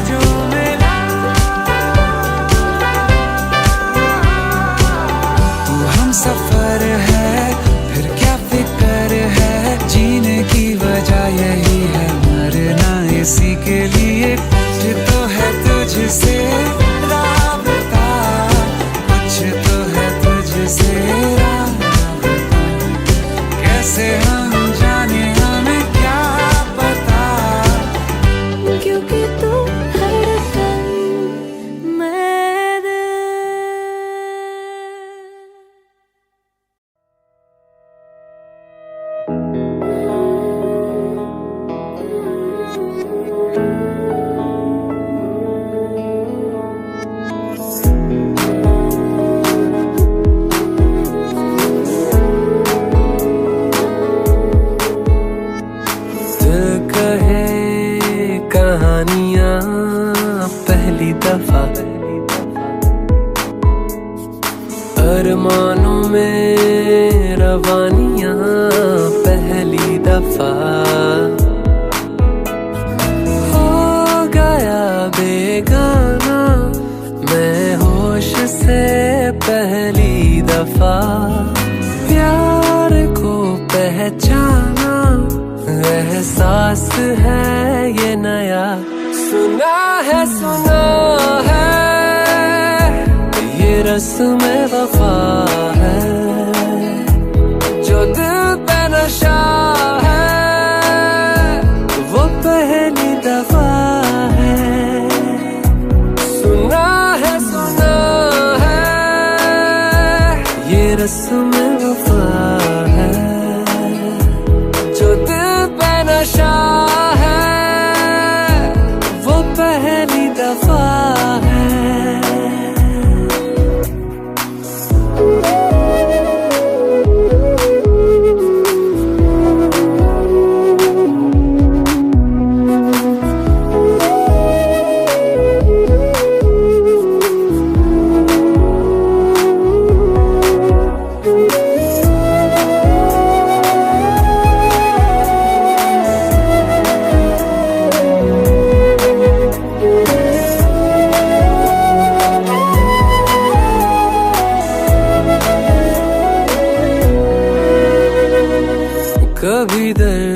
जो मिला तू हम सफर है, फिर क्या फिक्र है, जीने की वजह यही है, मरना इसी के लिए। कुछ तो है तुझसे राबता, कुछ तो है तुझसे राबता। कैसे हम जाने हमें क्या पता, क्योंकि तू धड़कन मैं दिल। दिल कहे कहानियां पहली दफा, अरमानों में रवानियां पहली दफा। हो गया बेगाना मैं होश से पहली दफा, प्यार को पहचाना एहसास है ये नया। सुना है ये रस्म वफा है, जो दिल पे नशा है वो पहली दफा है। सुना है ये रस्म वफा है, जो दिल पे नशा है वो पहली दफा है।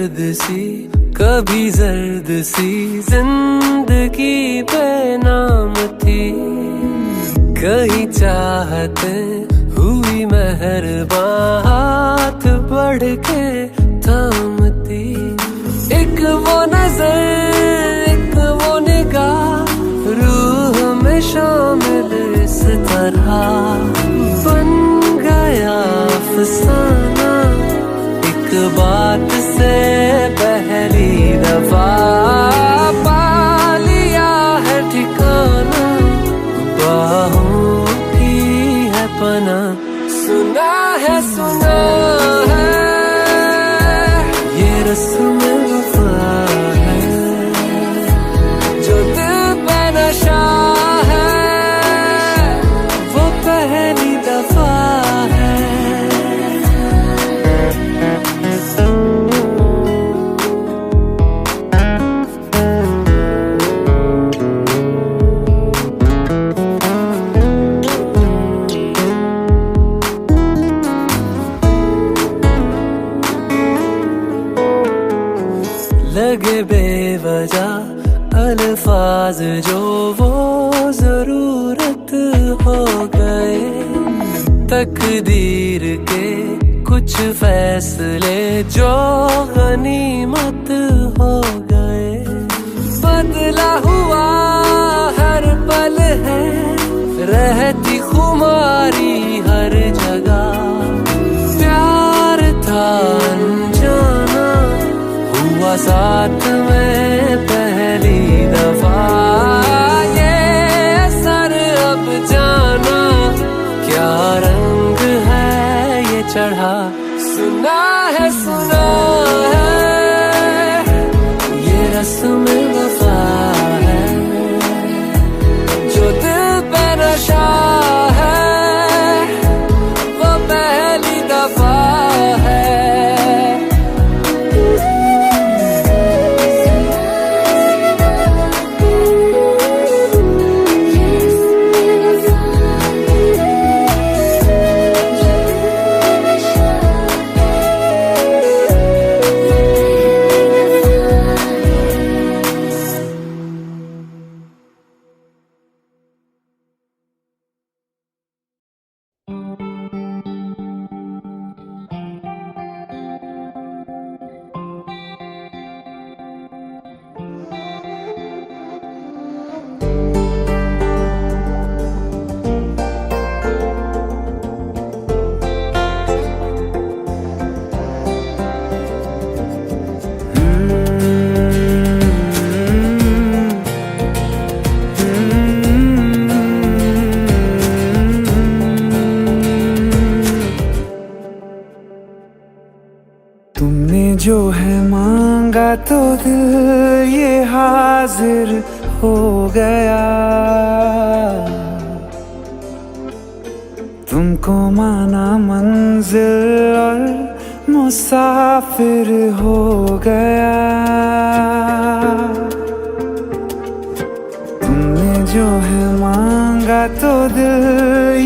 गर्द सी कभी जर्द सी जिंदगी बेनाम थी, कहीं चाहते हुई मेहरबान हाथ बढ़ के थामती। एक वो नजर एक वो निगाह रूह में शामिल इस तरह बन गया अफसाना, एक बात से पहली दफा पा लिया है ठिकाना, बाहों की है पना। सुना है ये रस्म वफा है, जो दिल पे नशा है वो पहली दफा है। लगे बेवजह अल्फाज जो वो जरूरत हो गए, तकदीर के कुछ फैसले जो गनीमत हो गए। बदला हुआ हर पल है रहती खुमारी हर जगह, प्यार था अनजाना हुआ साथ में पहली दफा, ये असर अब जाना क्या रंग है ये चढ़ा। सुना है ये रस्म वफा है, जो दिल पे नशा है वो पहली दफा है। तुमने जो है मांगा तो दिल ये हाजिर हो गया, तुमको माना मंजिल और मुसाफिर हो गया। तुमने जो है मांगा तो दिल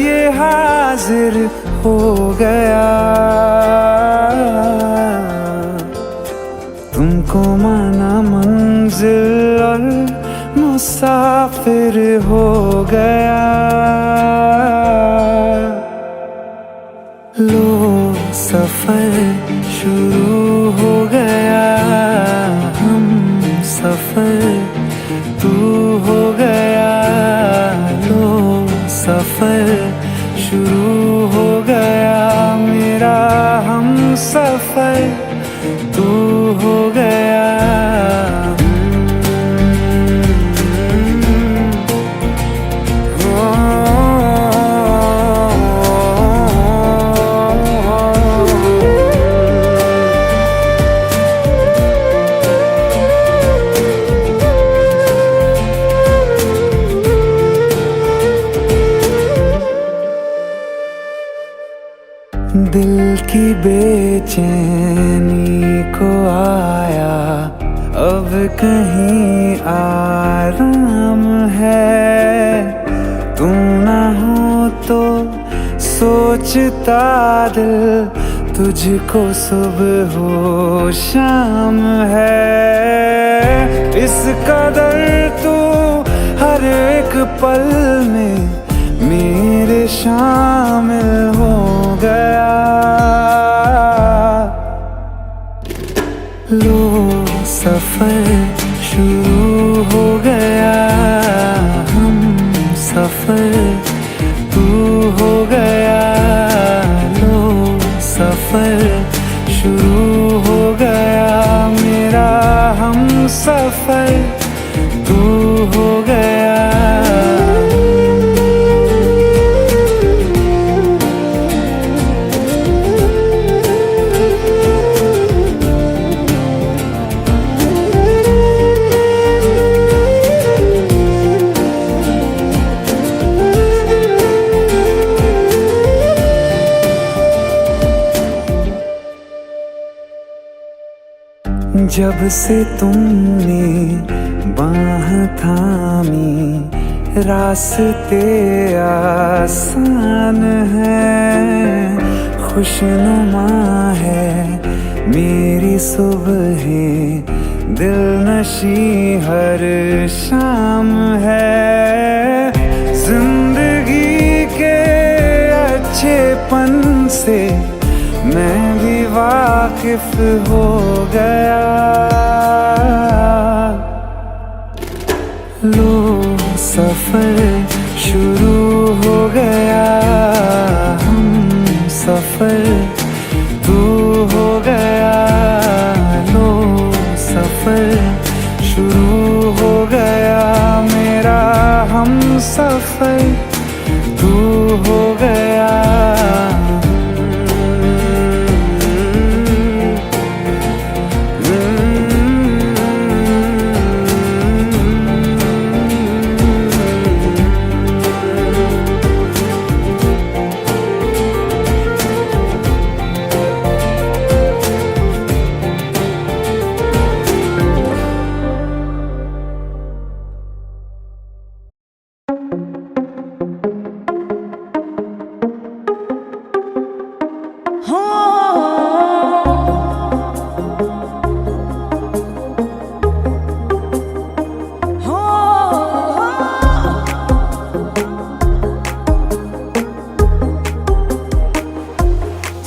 ये हाजिर हो गया, तुमको माना मंजिल और मुसाफिर हो गया। लो सफर शुरू हो गया, हम सफर तू हो गया। लो सफर शुरू हो गया, मेरा हम सफर तू हो गया। दिल की बेचैनी को आया अब कहीं आराम है। तू ना हो तो सोचता दिल तुझको सुबह हो शाम है, इस कदर तू हर एक पल में मेरे शामिल हो गया। लो सफर शुरू हो गया, हम सफर तू हो गया। लो सफर शुरू हो गया, मेरा हम सफर तू हो गया। जब से तुमने बाह थामी, रास्ते आसान हैं, खुशनुमा है मेरी सुबहें, दिलनशी हर शाम है। जिंदगी के अच्छेपन से मैं भी वाकिफ हो गया। लो सफर शुरू हो गया, हम सफर तू हो गया। लो सफर शुरू हो गया, मेरा हम सफर तू हो गया।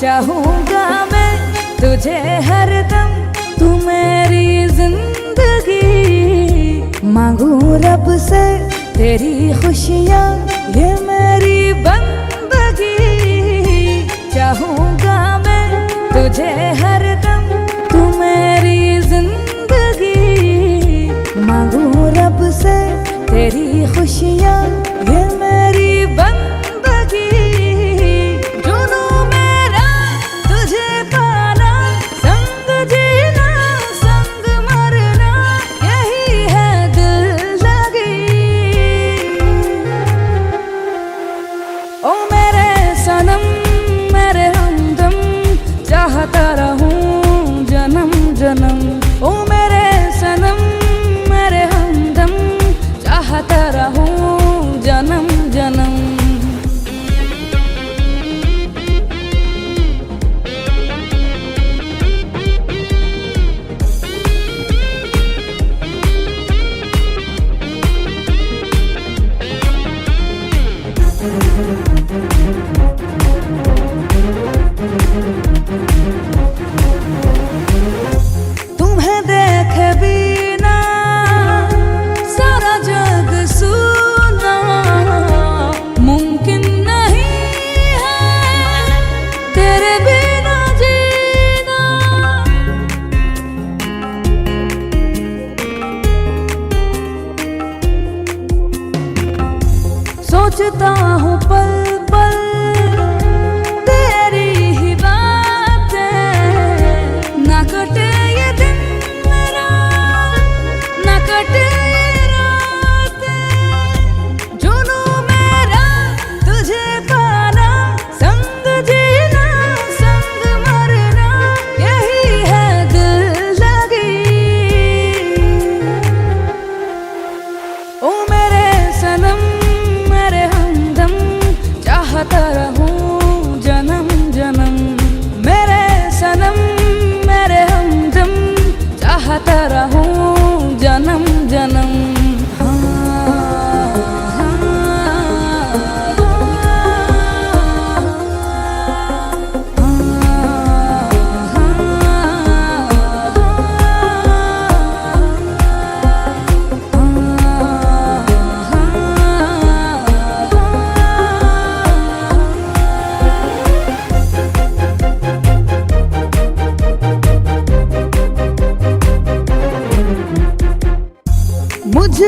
चाहूंगा मैं तुझे हरदम, तू मेरी जिंदगी। मांगू रब से तेरी खुशियाँ, ये मेरी बंदगी। चाहूंगा मैं तुझे हरदम, तू मेरी जिंदगी। मांगू रब से तेरी खुशियाँ, ये मेरी बंदगी। चाहता रहूं जन्म जन्म, ओ मेरे सनम मेरे हमदम, चाहता रहूं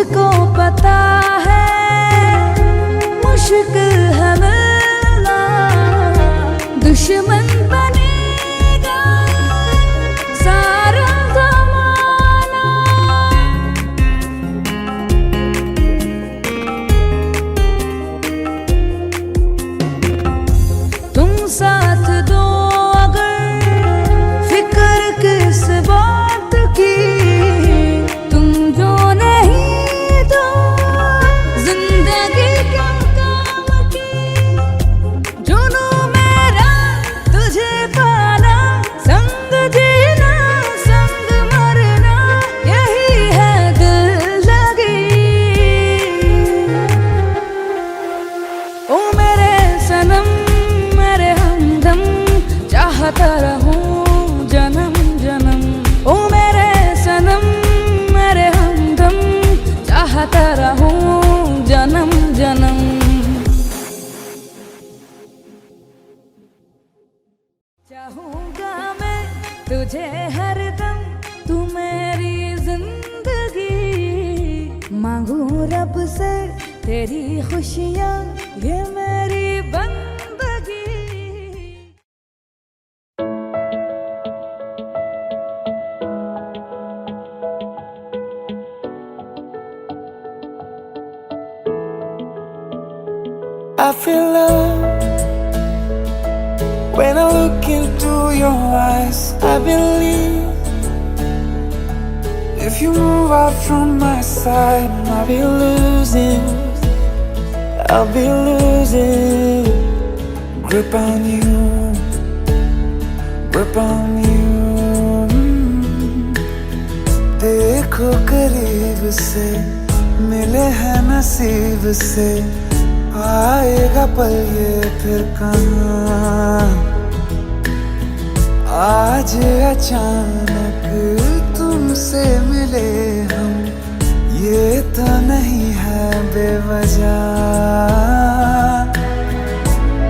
मुझको पता है मुश्किल है मिलना, दुश्मन बनेगा सारा ज़माना। तुम साथ दो अगर फिक्र किस बात की, तुम जो नहीं तो जिंदगी क्या काम की। जुनू मेरा तुझे पाना, संग जीना संग मरना, यही है दिल लगी। ओ मेरे सनम मेरे हमदम, चाहता रहूं जन्म जन्म। ओ मेरे सनम मेरे हमदम, चाहता रहूं जन्म जन्म। चाहूंगा मैं तुझे हरदम, तू मेरी जिंदगी। मांगू रब से तेरी खुशियाँ, ये मेरी बंदगी। I feel love when I look into your eyes. I believe if you move out from my side, I'll be losing grip on you, grip on you. देखो करीब से, मिले हैं नसीब से, आएगा पल ये फिर कहाँ। आज अचानक तुमसे मिले हम, ये तो नहीं है बेवजह।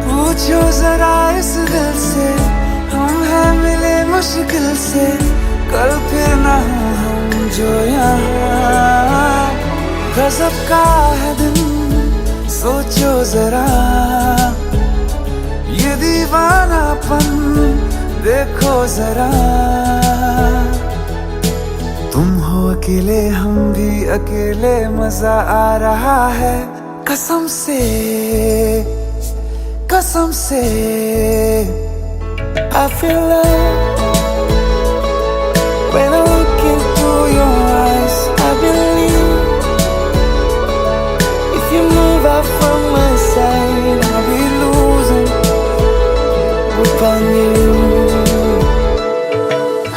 पूछो जरा इस दिल से, हम हैं मिले मुश्किल से, कल फिर ना हो हम जो यहाँ। गजब का है दिन सोचो जरा, ये दीवानापन देखो जरा। तुम हो अकेले हम भी अकेले, मजा आ रहा है कसम से कसम से। I feel love when I look into your eyes. I believe if you move out from my side, I'll be losing grip on you.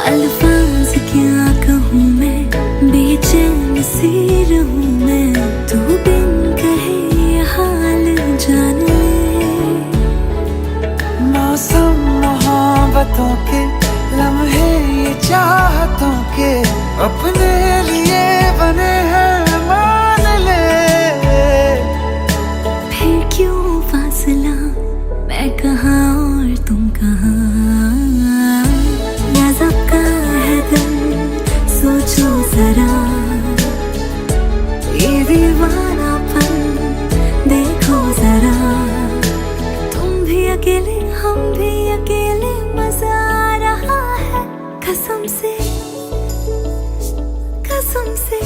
अल्फाज क्या कहूँ मैं, बेचैन सी रहूँ मैं, तू बिन कहे ये हाल जान ले। मौसम मोहब्बतों के लम्हे ये चाहतों के, अपने लिए बने हैं मान ले। फिर क्यों फासला, मैं कहाँ और तुम कहाँ। गजब का है दिल सोचो जरा, ये दीवानापन देखो जरा। तुम भी अकेले हम भी अकेले, मजा आ रहा है कसम से कसम से।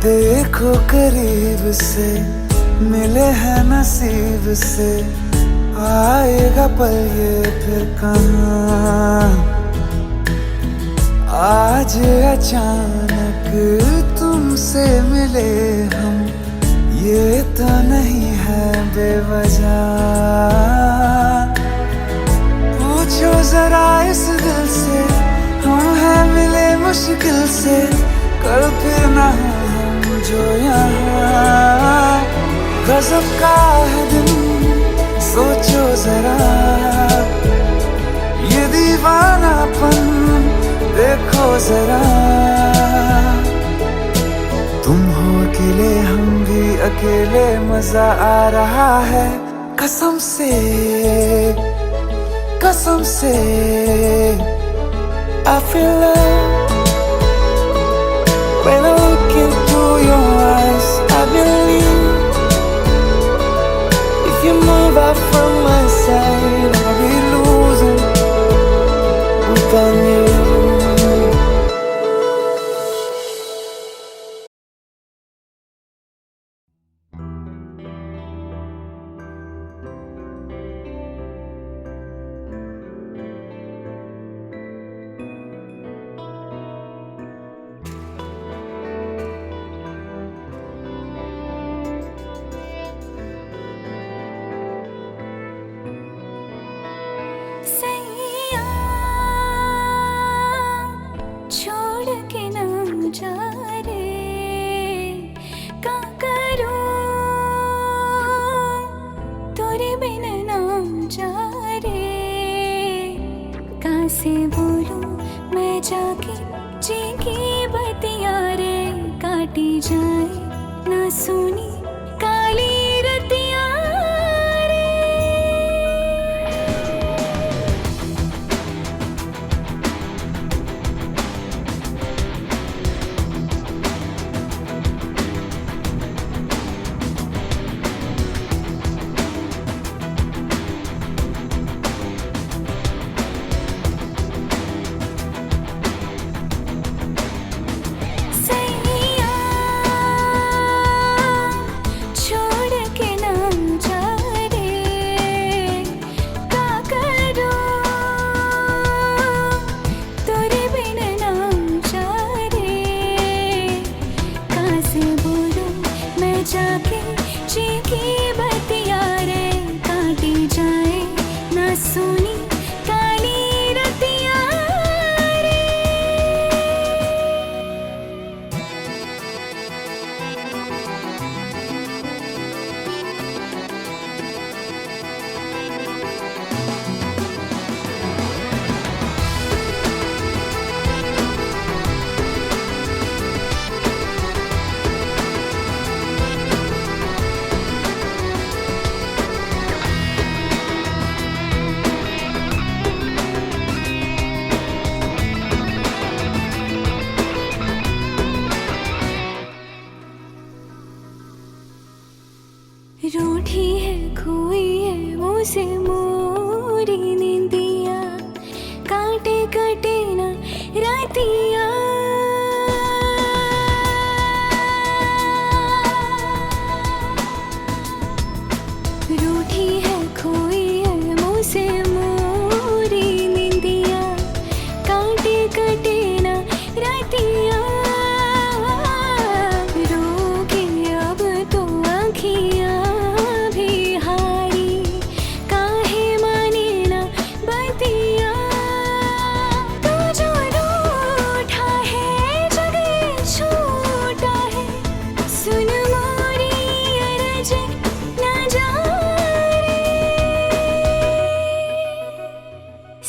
देखो करीब से, मिले हैं नसीब से, आएगा पल ये फिर कहाँ। आज अचानक तुमसे मिले हम, ये तो नहीं है बेवजह। पूछो जरा इस दिल से, हम हैं मिले मुश्किल से, कल फिर ना हो हम जो यहाँ। गजब का है दिन सोचो जरा, ये दीवानापन देखो जरा। तुम हो अकेले हम भी अकेले, मजा आ रहा है कसम से कसम से। I feel love When I look into your eyes, I believe if you move out from my side, I'll be losing without you. सैया छोड़ के ना जा रे, का करूं तोरे बिन ना जा रे, का से बोलूं मैं जाके जी की बतिया रे, काटी जाए ना सुनी काली रतिया रे। सैया छोड़ के ना जा रे, का करूं तोरे बिन ना जा रे, का से बोलूं मैं जाके जी की बतिया रे, काटी जाए ना सुनी काली रतिया रे। रूठी है खोई है मुझसे मोरी नींदिया, काटे काटे ना रातिया, रूठी है खोई है मुझसे मोरी नींदिया, काटे काटे ना रातिया, रोके अब तो आँखियाँ भी हारी, काहे माने ना बतिया, तू जो रूठा है जगे छूटा है, सुन मोरी अरज ना जा रे,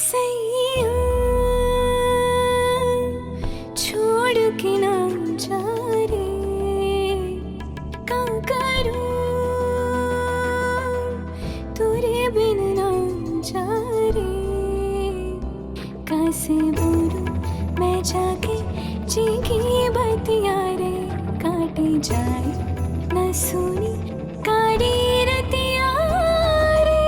सैया छोड़ के ना जा रे, का करूं तोरे बिन ना जा रे, का से बोलूं मैं जाके जी की बतिया रे, काटी जाए ना सुनी काली रतिया रे।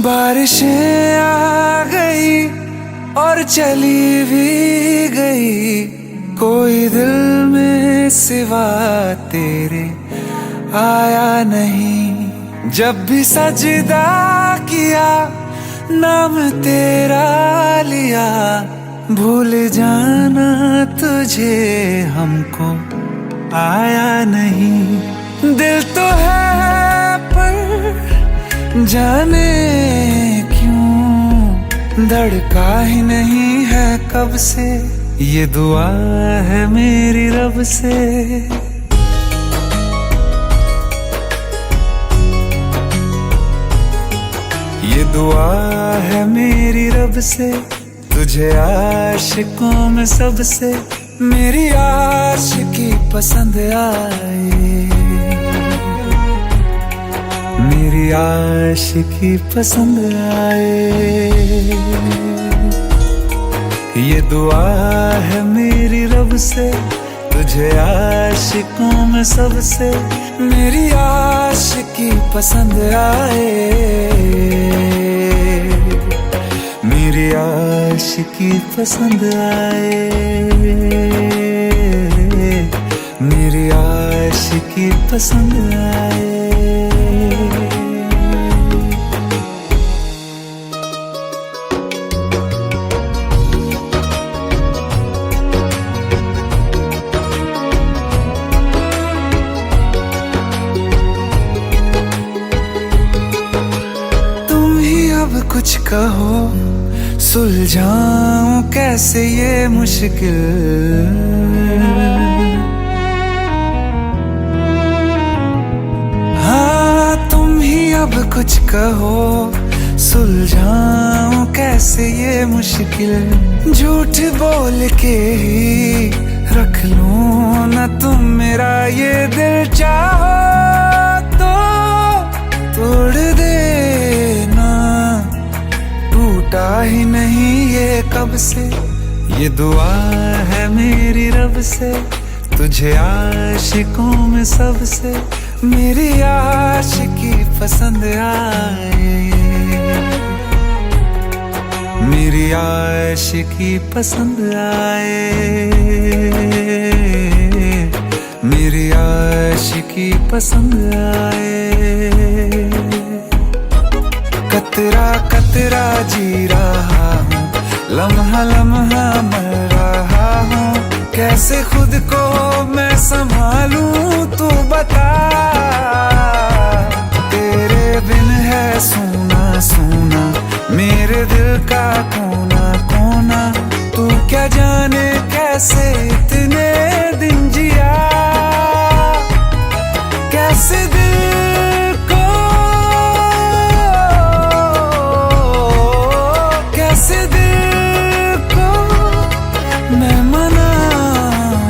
बारिशें आ गई और चली भी गई, कोई दिल में सिवा तेरे आया नहीं। जब भी सजदा किया नाम तेरा लिया, भूल जाना तुझे हमको आया नहीं। दिल तो है पर जाने क्यों धड़का ही नहीं है कब से। ये दुआ है मेरी रब से। ये दुआ है मेरी रब से, तुझे आशिकों में सबसे मेरी आशिकी पसंद आए। मेरी आशिकी पसंद आए। ये दुआ है मेरी रब से, तुझे आशिकों में सबसे मेरी आशिकी पसंद आए। मेरी आशिकी पसंद आए। मेरी आशिकी पसंद आए। कुछ कहो सुलझाऊं कैसे ये मुश्किल। हाँ तुम ही अब कुछ कहो सुलझाऊं कैसे ये मुश्किल। झूठ बोल के ही रख लूं ना तुम मेरा ये दिल, चाहो तो तोड़ देना। टूटा ही नहीं ये कब से। ये दुआ है मेरी रब से, तुझे आशिकों में सबसे मेरी आशिकी पसंद आए। मेरी आशिकी पसंद आए। मेरी आशिकी पसंद आए। कतरा कतरा जी रहा हूँ, लम्हा लम्हा मर रहा हूँ। कैसे खुद को मैं संभालूं तू बता। तेरे बिन है सूना सूना मेरे दिल का कोना कोना। तू क्या जाने कैसे इतने दिन जिया। कैसे दिल को कैसे दिल को मैं मनाऊं।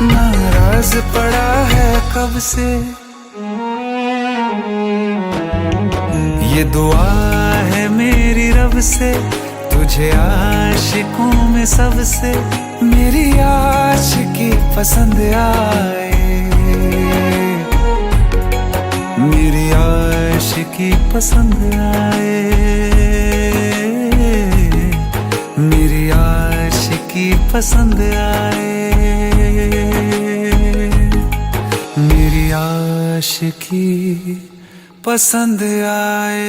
नाराज पड़ा है कब से। ये दुआ है मेरी रब से, तुझे आशिकों में सबसे मेरी आशिकी पसंद आए। मेरी आशिकी पसंद आए। मेरी आशिकी पसंद आए। मेरी आशिकी पसंद आए।